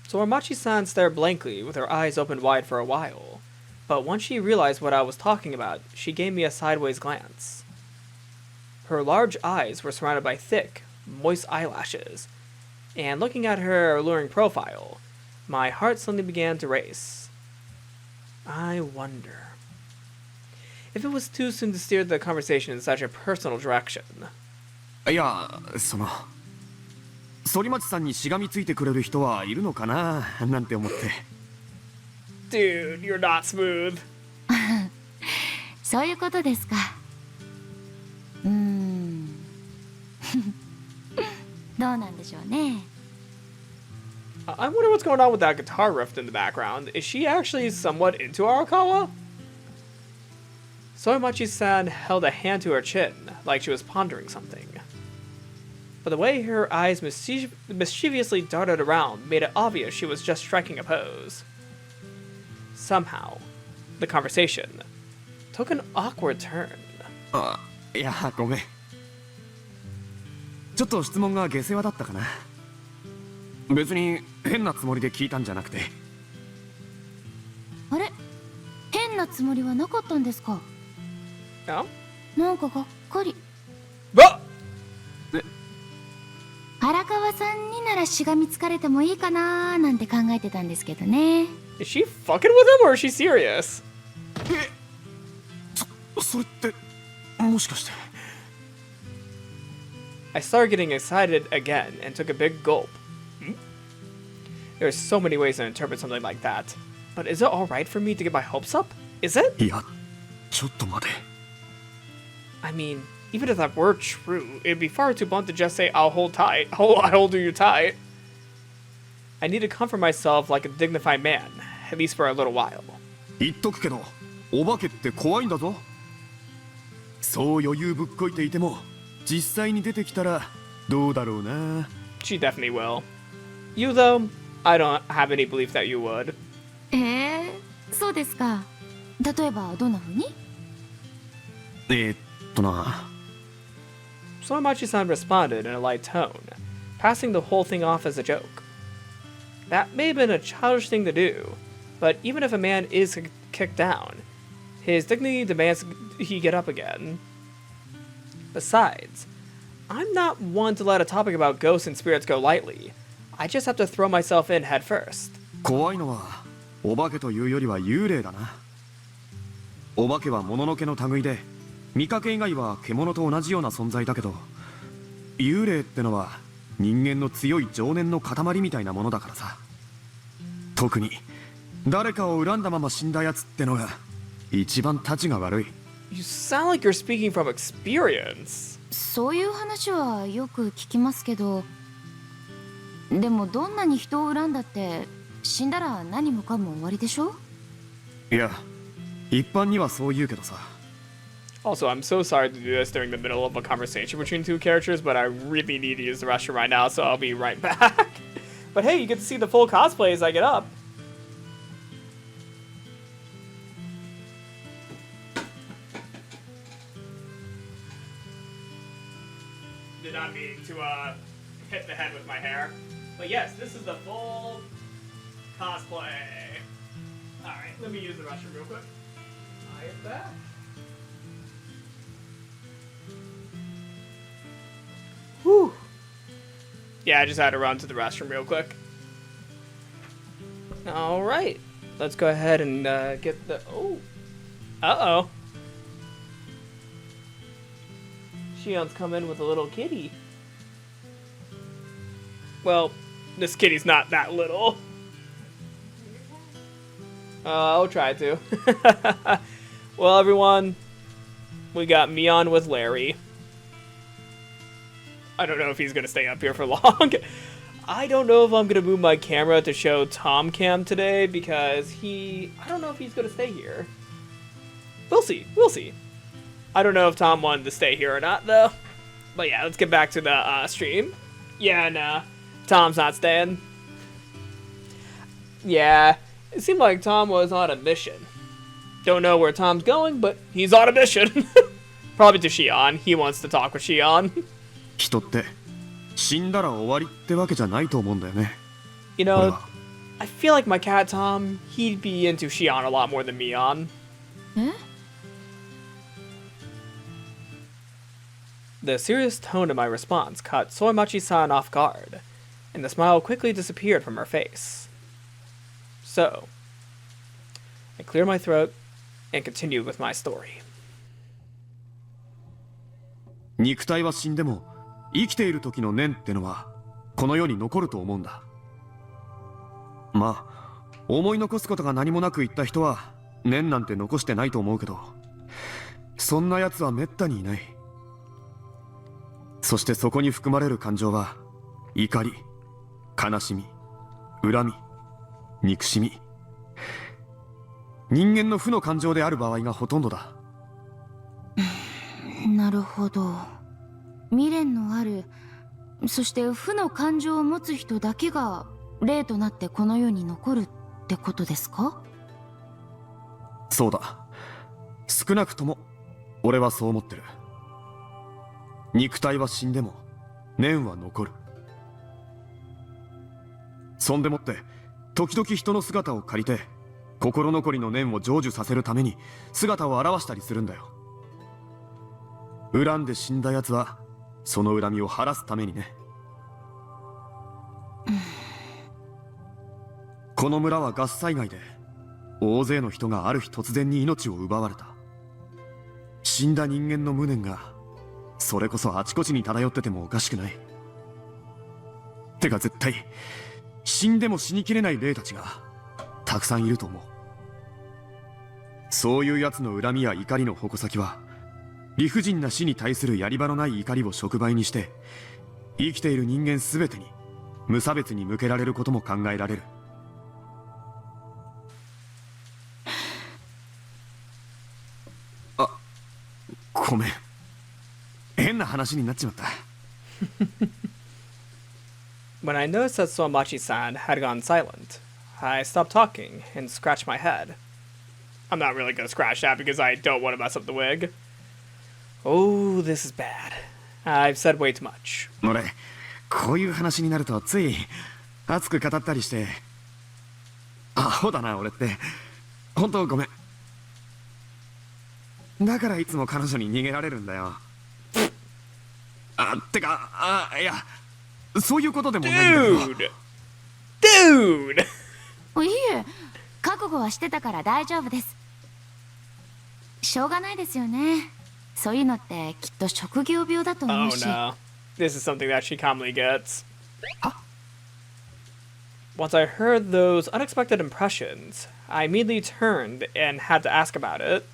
Soramachi-san stared blankly, with her eyes opened wide for a while. But once she realized what I was talking about, she gave me a sideways glance. Her large eyes were surrounded by thick, moist eyelashes, and looking at her alluring profile, my heart suddenly began to race. I wonder if it was too soon to steer the conversation in such a personal direction. いや、反町さんにしがみついてくれる人はいるのかななんて思って。Dude, you're not smooth. そういうことですか。どうなんでしょうね。I wonder what's going on with that guitar riff in the background. Is she actually somewhat into Arakawa? Soramachi-san held a hand to her chin, like she was pondering something. But the way her eyes mischievously darted around made it obvious she was just striking a pose. Somehow, the conversation took an awkward turn. あ、いや、ごめん。ちょっと質問が下世話だったかな。別に変なつもりで聞いたんじゃなくて。あれ、変なつもりはなかったんですか？ No? なんかがっかり。荒川さんにならしがみつかれてもいいかなーなんて考えてたんですけどね。Is she fucking with him or is she serious? それってもしかして。I started getting excited again and took a big gulp. There are so many ways to interpret something like that. But is it alright for me to get my hopes up? Is it? いや、ちょっと待て。I mean, even if that were true, it'd be far too blunt to just say, I'll hold tight. I'll hold you tight. I need to comfort myself like a dignified man, at least for a little while. 言っとくけど、お化けって怖いんだぞ。そう余裕ぶっこいていても、実際に出てきたらどうだろうな。She definitely will. You, though, I don't have any belief that you would. そうですか。例えばどんな風に？な。Soramachi-san responded in a light tone, passing the whole thing off as a joke. That may have been a childish thing to do, but even if a man is kicked down, his dignity demands he get up again. Besides, I'm not one to let a topic about ghosts and spirits go lightly. I just have to throw myself in head first. 怖いのはお化けというよりは幽霊だな。お化けはもののけの類で、見かけ以外は獣と同じような存在だけど、幽霊ってのは人間の強い情念の塊みたいなものだからさ。特に誰かを恨んだまま死んだやつってのが一番たちが悪い。You sound like you're speaking from experience. そういう話はよく聞きますけど、でもどんなに人を恨んだって死んだら何もかも終わりでしょ。いや、一般にはそう言うけどさ。 Also, I'm so sorry to do this during the middle of a conversation between two characters, but I really need to use the restroom right now, so I'll be right back. But hey, you get to see the full cosplay as I get up. Did not mean to hit the head with my hair. But yes, this is the full cosplay. Alright, let me use the restroom real quick. I am back. Whew. Yeah, I just had to run to the restroom real quick. Alright. Let's go ahead and get the... Oh. Uh-oh. Shion's come in with a little kitty. Well, this kitty's not that little. I'll try to. Well, everyone, we got Mion with Larry. I don't know if he's going to stay up here for long. I don't know if I'm going to move my camera to show Tom Cam today because I don't know if he's going to stay here. We'll see. We'll see. I don't know if Tom wanted to stay here or not, though. But yeah, let's get back to the stream. Yeah, nah. Tom's not staying. Yeah, it seemed like Tom was on a mission. Don't know where Tom's going, but he's on a mission. Probably to Shion. He wants to talk with Shion. 人って死んだら終わりってわけじゃないと思うんだよね。 You know, I feel like my cat Tom, he'd be into Shion a lot more than Mion. Eh? The serious tone of my response caught Soimachi-san off guard, and the smile quickly disappeared from her face. So, I cleared my throat and continued with my story. 肉体は死んでも生きている時の念ってのはこの世に残ると思うんだ。まあ思い残すことが何もなく言った人は念なんて残してないと思うけど、そんな奴はめったにいない。そしてそこに含まれる感情は怒り、悲しみ、恨み、憎しみ、人間の負の感情である場合がほとんどだ。なるほど。未練のある、そして負の感情を持つ人だけが霊となってこの世に残るってことですか？そうだ。少なくとも俺はそう思ってる。肉体は死んでも念は残る。そんでもって時々人の姿を借りて心残りの念を成就させるために姿を現したりするんだよ。恨んで死んだ奴はその恨みを晴らすためにね。この村はガス災害で大勢の人がある日突然に命を奪われた。死んだ人間の無念がそれこそあちこちに漂っててもおかしくない。てか絶対死んでも死にきれない霊たちがたくさんいると思う。そういう奴の恨みや怒りの矛先は理不尽な死に対するやり場のない怒りを触媒にして生きている人間全てに無差別に向けられることも考えられる。あ、ごめん。変な話になっちまった。When I noticed that Soimachi-san had gone silent, I stopped talking and scratched my head. I'm not really gonna scratch that because I don't want to mess up the wig. Oh, this is bad. I've said way too much. 俺、こういう話になるとつい熱く語ったりして。アホだな俺って。本当ごめん。だからいつも彼女に逃げられるんだよ。てか、いや、そういうことでもないんだよ。Dude! いえ、覚悟はしてたから大丈夫です。しょうがないですよね。そういうのってきっと職業病だと思うし。Oh no. This is something that she commonly gets. Once I heard those unexpected impressions, I immediately turned and had to ask about it.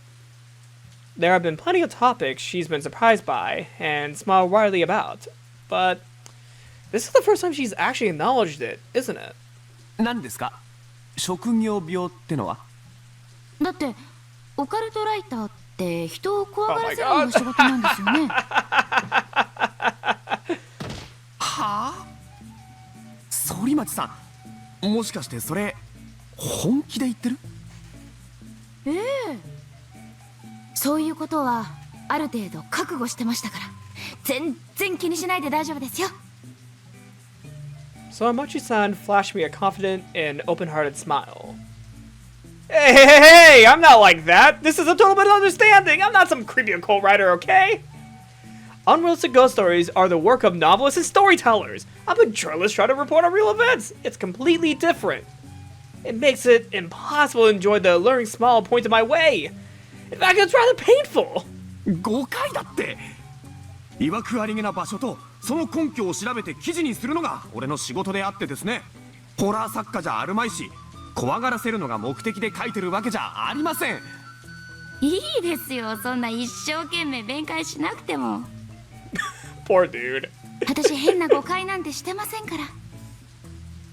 There have been plenty of topics she's been surprised by and smiled widely about, but This is the first time she's actually acknowledged it, isn't it? 何ですか？職業病ってのは？だってオカルトライターって人を怖がらせるのが仕事なんですよね。はあ？反町さん、もしかしてそれ本気で言ってる？ええ、そういうことはある程度覚悟してましたから、全然気にしないで大丈夫ですよ。So Amachi-san flashed me a confident and open-hearted smile. Hey, I'm not like that. This is a total misunderstanding. I'm not some creepy occult writer, okay? Unrealistic ghost stories are the work of novelists and storytellers. I'm a journalist trying to report on real events. It's completely different. It makes it impossible to enjoy the alluring small pointed my way. In fact, it's rather painful. 誤解だって。いわくありげな場所とその根拠を調べて記事にするのが俺の仕事であってですね。ホラー作家じゃあるまいし、怖がらせるのが目的で書いてるわけじゃありません。いいですよ、そんな一生懸命弁解しなくても。Poor dude. 私変な誤解なんてしてませんから。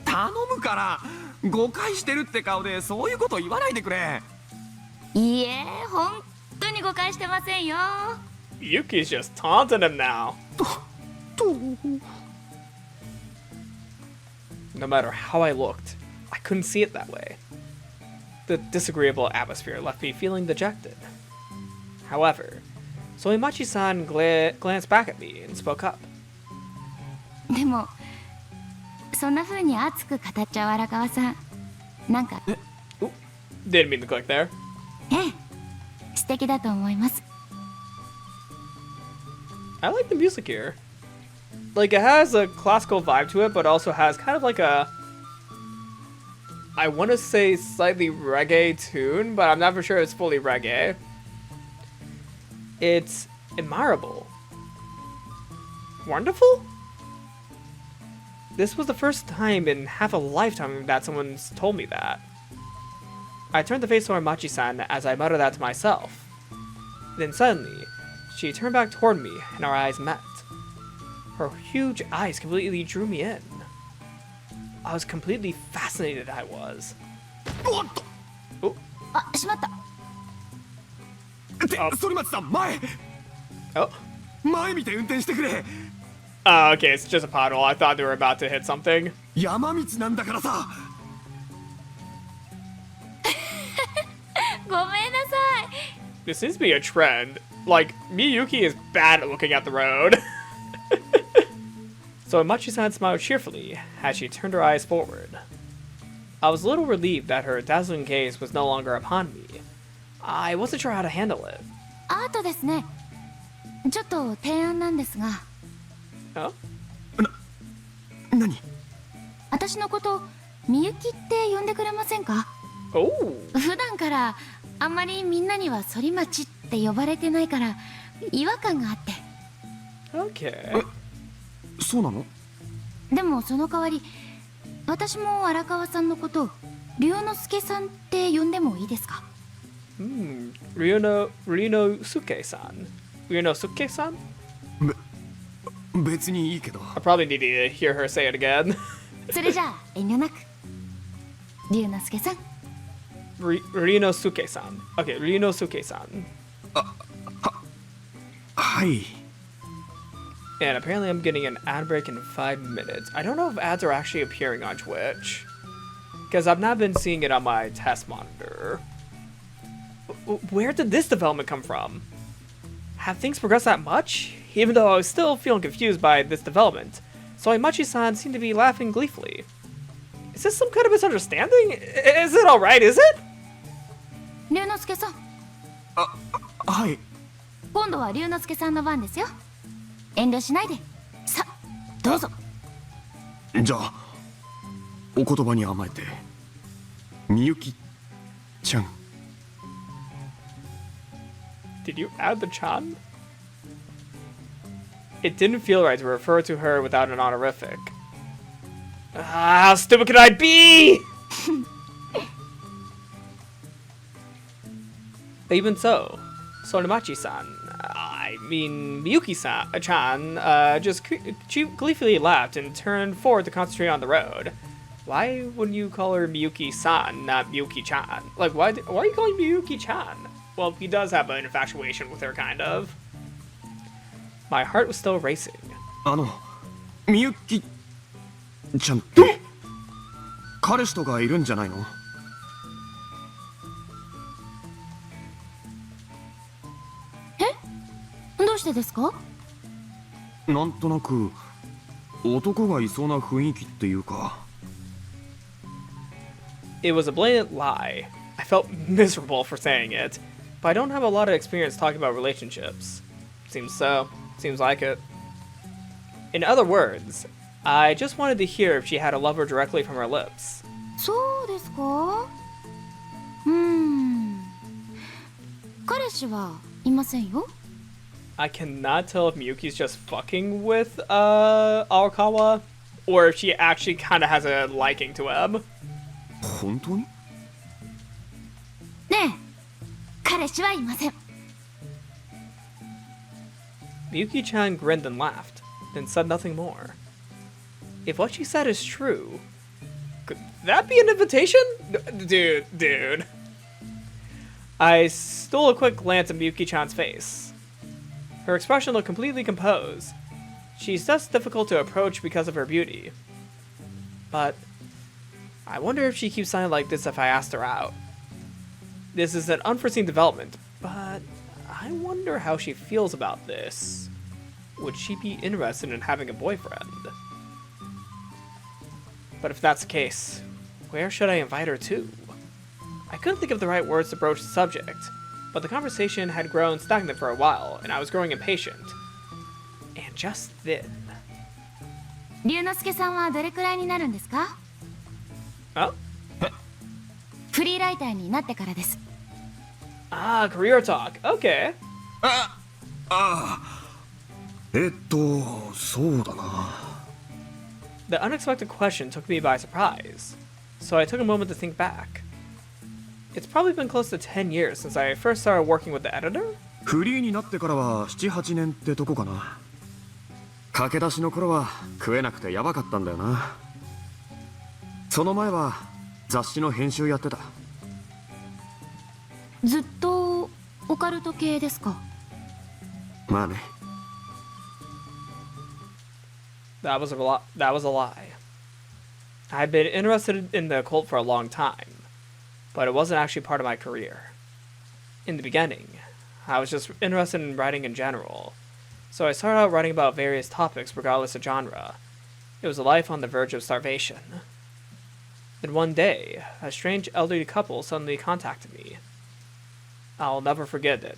頼むから、誤解してるって顔でそういうこと言わないでくれ。いいえ、本当に誤解してませんよ。Yuki's just taunting him now. No matter how I looked, I couldn't see it that way. The disagreeable atmosphere left me feeling dejected. However, Soimachi-san glanced back at me and spoke up. でもそんな風に熱く語っちゃう荒川さん、なんか Didn't mean to click there. ええ、素敵だと思います。I like the music here. Like, it has a classical vibe to it, but also has kind of like a, I want to say slightly reggae tune, but I'm not for sure it's fully reggae. It's admirable. Wonderful? This was the first time in half a lifetime that someone's told me that. I turned to face Machi-san as I muttered that to myself. Then suddenly, she turned back toward me and our eyes met. Her huge eyes completely drew me in. I was completely fascinated, I was. おっと。Oh. あ、しまった。って、反町さん、前。Oh. 前見て運転してくれ。Okay, it's just a pothole. I thought they were about to hit something. 山道なんだからさ。ごめんなさい。This seems to be a trend. Like, Miyuki is bad at looking at the road. So Machi-san smiled cheerfully as she turned her eyes forward. I was a little relieved that her dazzling gaze was no longer upon me. I wasn't sure how to handle it. アートですね。ちょっと提案なんですが。Oh? 何？私のことみゆきって呼んでくれませんか？ Oh. 普段からあんまりみんなには反町って呼ばれてないから違和感があって。Okay. そうなの？でもその代わり私も荒川さんのこと龍之介さんって呼んでもいいですか？Ryunosuke-san. Ryunosuke-san? 別にいいけど。I probably need to hear her say it again. それじゃあ遠慮なく龍之介さん。Ryunosuke-san. Okay, Ryunosuke-san. はい。And apparently I'm getting an ad break in 5 minutes. I don't know if ads are actually appearing on Twitch, because I've not been seeing it on my test monitor. Where did this development come from? Have things progressed that much? Even though I was still feeling confused by this development, Soimachi-san seemed to be laughing gleefully. Is this some kind of misunderstanding? Is it alright, is it? 龍之介さん。はい。今度は龍之介さんの番ですよ。遠慮しないで。さ、どうぞ。じゃあ、お言葉に甘えて、みゆきちゃん。Did you add the chan? It didn't feel right to refer to her without an honorific. How stupid could I be? Even so, Sonamachi-san, I mean, Miyuki-chan just gleefully laughed and turned forward to concentrate on the road. Why wouldn't you call her Miyuki-san, not Miyuki-chan? Like, why are you calling Miyuki-chan? Well, he does have an infatuation with her, kind of. My heart was still racing. みゆきちゃんって彼氏とかいるんじゃないの？え？どうしてですか？なんとなく男がいそうな雰囲気っていうか。It was a blatant lie. I felt miserable for saying it, but I don't have a lot of experience talking about relationships. Seems so. Seems like it. In other words, I just wanted to hear if she had a lover directly from her lips. そうですか？彼氏はいませんよ。I cannot tell if Miyuki's just fucking with Arakawa, or if she actually kind of has a liking to him. 本当に？ねえ、彼氏はいません。Miyuki-chan grinned and laughed, then said nothing more. If what she said is true, could that be an invitation? Dude. I stole a quick glance at Miyuki-chan's face. Her expression looked completely composed. She's just difficult to approach because of her beauty. But I wonder if she keeps sounding like this if I asked her out. This is an unforeseen development, but I wonder how she feels about this. Would she be interested in having a boyfriend? But if that's the case, where should I invite her to? I couldn't think of the right words to broach the subject, but the conversation had grown stagnant for a while, and I was growing impatient. And just then... 龍之介さんはどれくらいになるんですか？ Oh? フリーライターになってからです。Ah, career talk. Okay. そうだな。The unexpected question took me by surprise, so I took a moment to think back. It's probably been close to 10 years since I first started working with the editor? フリーになってからは7、8年ってとこかな。駆け出しの頃は食えなくてやばかったんだよな。その前は雑誌の編集やってた。ずっとオカルト系ですか？まあね。That was a lie. I'd been interested in the occult for a long time, but it wasn't actually part of my career. In the beginning, I was just interested in writing in general, so I started out writing about various topics regardless of genre. It was a life on the verge of starvation. Then one day, a strange elderly couple suddenly contacted me. I'll never forget it.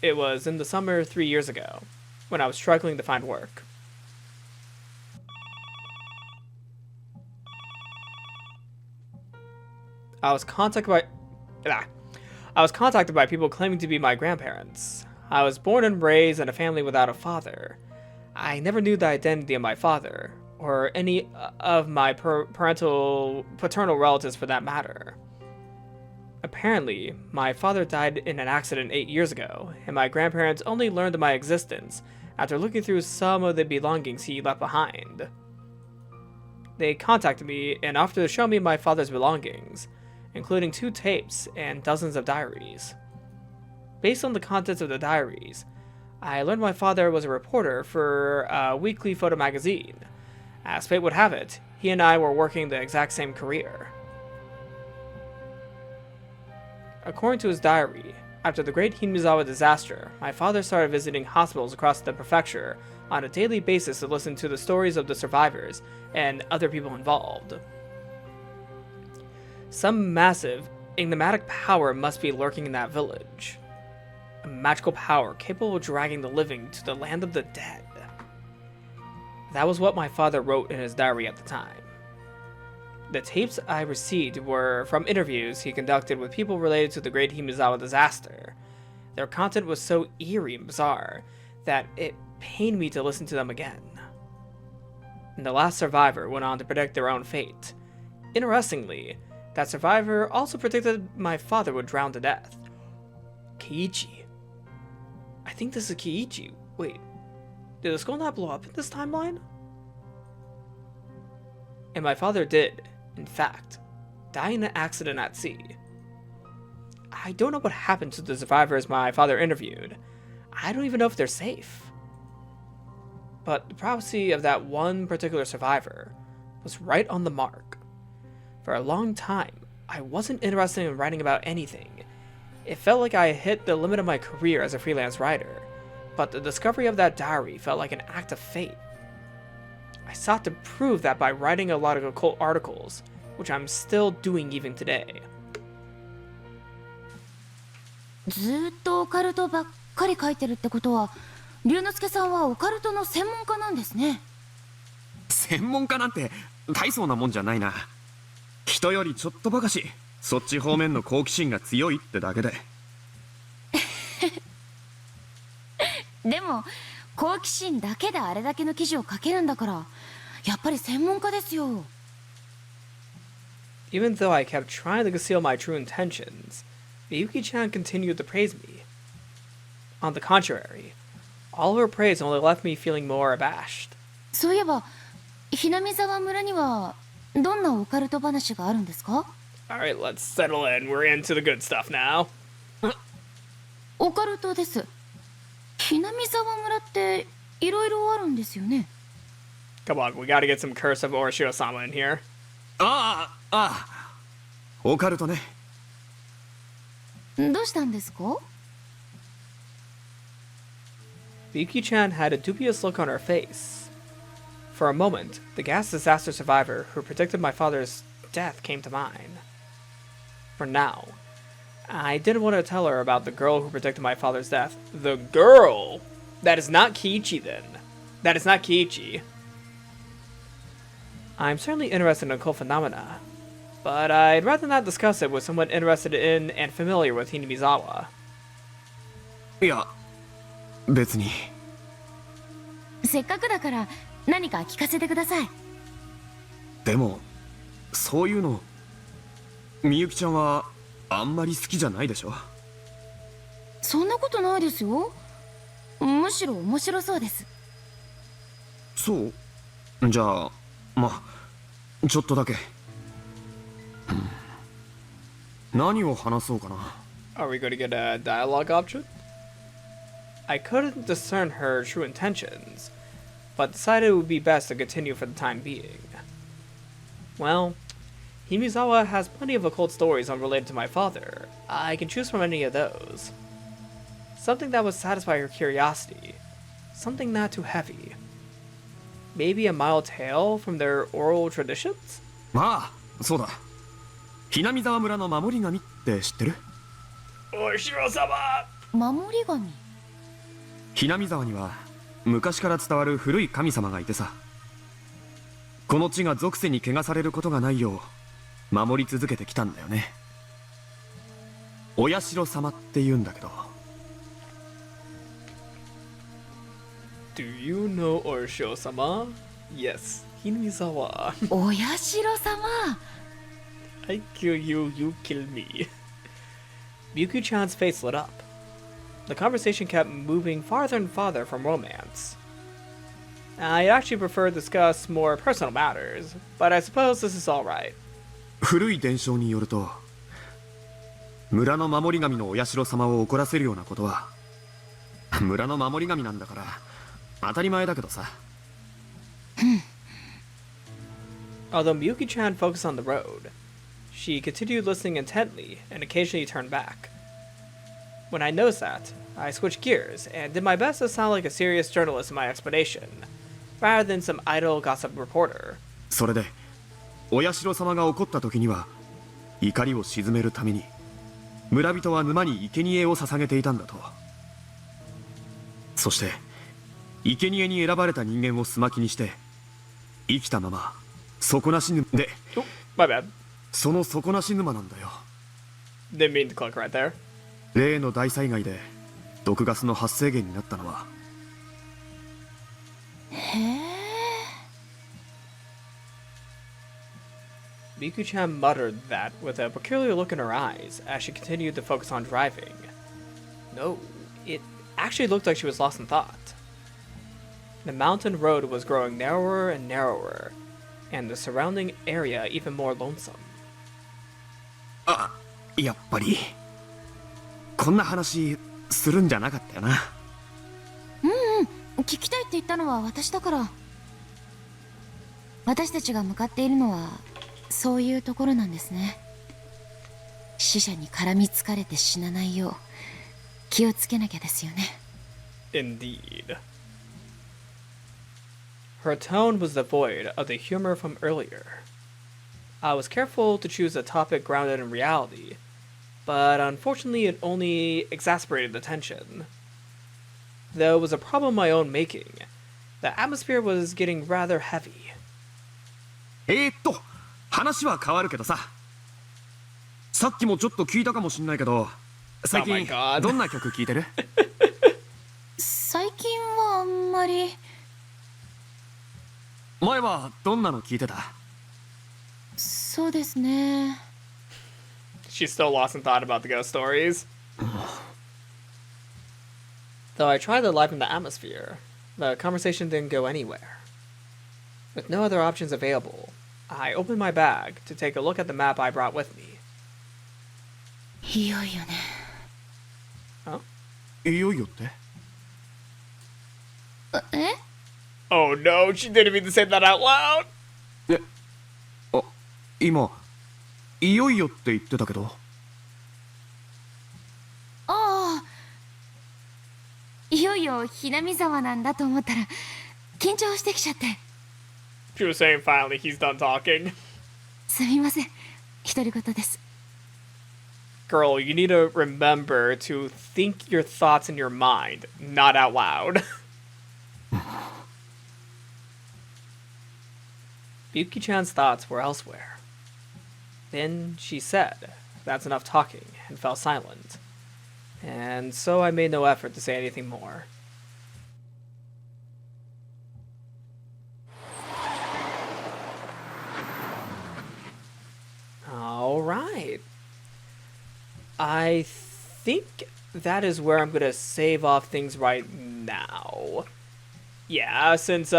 It was in the summer 3 years ago, when I was struggling to find work. I was contacted by people claiming to be my grandparents. I was born and raised in a family without a father. I never knew the identity of my father, or any of my paternal relatives for that matter. Apparently, my father died in an accident 8 years ago, and my grandparents only learned of my existence after looking through some of the belongings he left behind. They contacted me and offered to show me my father's belongings, including 2 tapes and dozens of diaries. Based on the contents of the diaries, I learned my father was a reporter for a weekly photo magazine. As fate would have it, he and I were working the exact same career. According to his diary, after the Great Hinamizawa Disaster, my father started visiting hospitals across the prefecture on a daily basis to listen to the stories of the survivors and other people involved. Some massive, enigmatic power must be lurking in that village. A magical power capable of dragging the living to the land of the dead. That was what my father wrote in his diary at the time. The tapes I received were from interviews he conducted with people related to the Great Hinamizawa Disaster. Their content was so eerie and bizarre that it pained me to listen to them again. And the last survivor went on to predict their own fate. Interestingly, that survivor also predicted my father would drown to death. Keiichi. I I think this is Kiichi. Wait, did the skull not blow up in this timeline? And my father did, in fact, die in an accident at sea. I don't know what happened to the survivors my father interviewed. I don't even know if they're safe. But the prophecy of that one particular survivor was right on the mark. For a long time, I wasn't interested in writing about anything. It felt like I hit the limit of my career as a freelance writer, but the discovery of that diary felt like an act of fate. I sought to prove that by writing a lot of occult articles, which I'm still doing even today. ずーっとオカルトばっかり書いてるってことは、龍之介さんはオカルトの専門家なんですね。専門家なんて大層なもんじゃないな。人よりちょっとばかしそっち方面の好奇心が強いってだけで。でも好奇心だけであれだけの記事を書けるんだから、やっぱり専門家ですよ。Even though I kept trying to conceal my true intentions, Miyuki-chan continued to praise me. On the contrary, all of her praise only left me feeling more abashed. そういえば、雛見沢村にはどんなオカルト話があるんですか？ Alright, let's settle in. We're into the good stuff now. オカルトです。雛見沢村っていろいろあるんですよね。Come on, we gotta get some Curse of Oroshiro-sama in here. ああ、オカルトね。どうしたんですか？ Miyuki-chan had a dubious look on her face. For a moment, the gas disaster survivor who predicted my father's death came to mind. For now, I didn't want to tell her about the girl who predicted my father's death. The girl! That is not Kiichi then. That is not Kiichi. I'm certainly interested in occult phenomena, but I'd rather not discuss it with someone interested in and familiar with Hinamizawa. いや、別に。せっかくだから何か聞かせてください。でも、そういうの、みゆきちゃんはあんまり好きじゃないでしょ。そんなことないですよ。むしろ面白そうです。そう？じゃあ、まあ、ちょっとだけ。何を話そうかな。Are we going to get a dialogue option? I couldn't discern her true intentions, but decided it would be best to continue for the time being. Well, Himizawa has plenty of occult stories unrelated to my father. I can choose from any of those. Something that would satisfy her curiosity. Something not too heavy. Maybe a mild tale from their oral traditions? まあ、そうだ。雛見沢村の守り神って知ってる？おしろさま。守り神。雛見沢には昔から伝わる古い神様がいてさ。この地が属性に汚されることがないよう守り続けてきたんだよね。お社様って言うんだけど。Do you know Orsho-sama? Yes, Hinamizawa. お社様。I kill you, you kill me. Miyuki-chan's face lit up. The conversation kept moving farther and farther from romance. I actually prefer to discuss more personal matters, but I suppose this is alright. 古い伝承によると、村の守り神のお社様を怒らせるようなことは、村の守り神なんだから当たり前だけどさ。Although Miyuki-chan focused on the road, she continued listening intently and occasionally turned back. When I noticed that, I switched gears and did my best to sound like a serious journalist in my explanation, rather than some idle gossip reporter. それで、お社様が怒った時には、怒りを鎮めるために、村人は沼に生贄を捧げていたんだと。そして、生贄に選ばれた人間をすまきにして、生きたまま、底なし沼で、Oh, my bad. その底なし沼なんだよ。Didn't mean to click right there. 例の大災害で毒ガスの発生源になったのは。へえ。Miyuki-chan muttered that with a peculiar look in her eyes as she continued to focus on driving. No, it actually looked like she was lost in thought. The mountain road was growing narrower and narrower, and the surrounding area even more lonesome. あ、やっぱりこんな話するんじゃなかったよな。聞きたいって言ったのは私だから。私たちが向かっているのはそういうところなんですね。死者に絡みつかれて死なないよう気をつけなきゃですよね。 Indeed. Her tone was devoid of the humor from earlier. I was careful to choose a topic grounded in reality, but unfortunately it only exacerbated the tension. Though it was a problem of my own making, the atmosphere was getting rather heavy. 話は変わるけどさ。さっきもちょっと聞いたかもしんないけど、最近 Oh my God. どんな曲聴いてる？最近はあんまり。前はどんなの聴いてた？そうですね。She's still lost in thought about the ghost stories. Though I tried to liven the atmosphere, the conversation didn't go anywhere. With no other options available, I opened my bag to take a look at the map I brought with me. いよいよね。いよいよって？え？ Oh no, she didn't mean to say that out loud! あ、今いよいよって言ってたけど。ああ、いよいよひなみ沢なんだと思ったら緊張してきちゃって。 She was saying finally he's done talking. すみません、独り言です。 Girl, you need to remember to think your thoughts in your mind, not out loud. Miyuki-chan's thoughts were elsewhere. Then she said, "That's enough talking," and fell silent. And so I made no effort to say anything more. Alright. I think that is where I'm gonna save off things right now. Yeah, since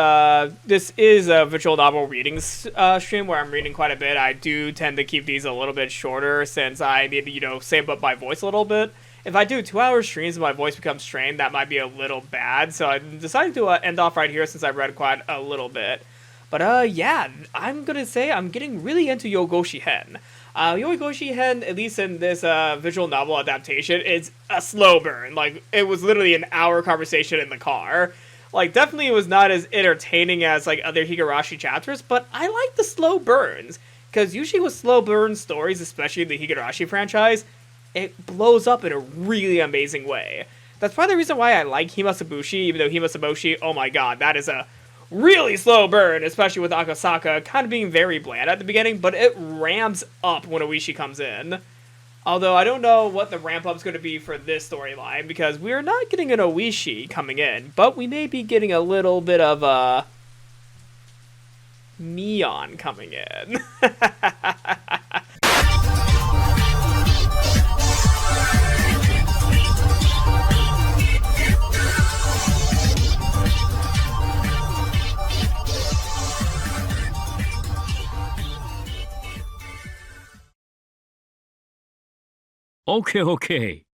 this is a visual novel reading stream where I'm reading quite a bit, I do tend to keep these a little bit shorter since I need to, save up my voice a little bit. If I do 2-hour streams and my voice becomes strained, that might be a little bad, so I decided to end off right here since I've read quite a little bit. But yeah, I'm gonna say I'm getting really into Yoigoshi-hen. Yoigoshi-hen, at least in this visual novel adaptation, is a slow burn. Like, it was literally an hour conversation in the car. Like, definitely it was not as entertaining as, like, other Higurashi chapters, but I like the slow burns. Because usually with slow burn stories, especially the Higurashi franchise, it blows up in a really amazing way. That's probably the reason why I like Himasabushi, even though Himasabushi, oh my god, that is a really slow burn, especially with Akasaka kind of being very bland at the beginning, but it ramps up when Oishi comes in. Although I don't know what the ramp up's going to be for this storyline, because we're not getting an Oishi coming in, but we may be getting a little bit of Mion coming in. Okay.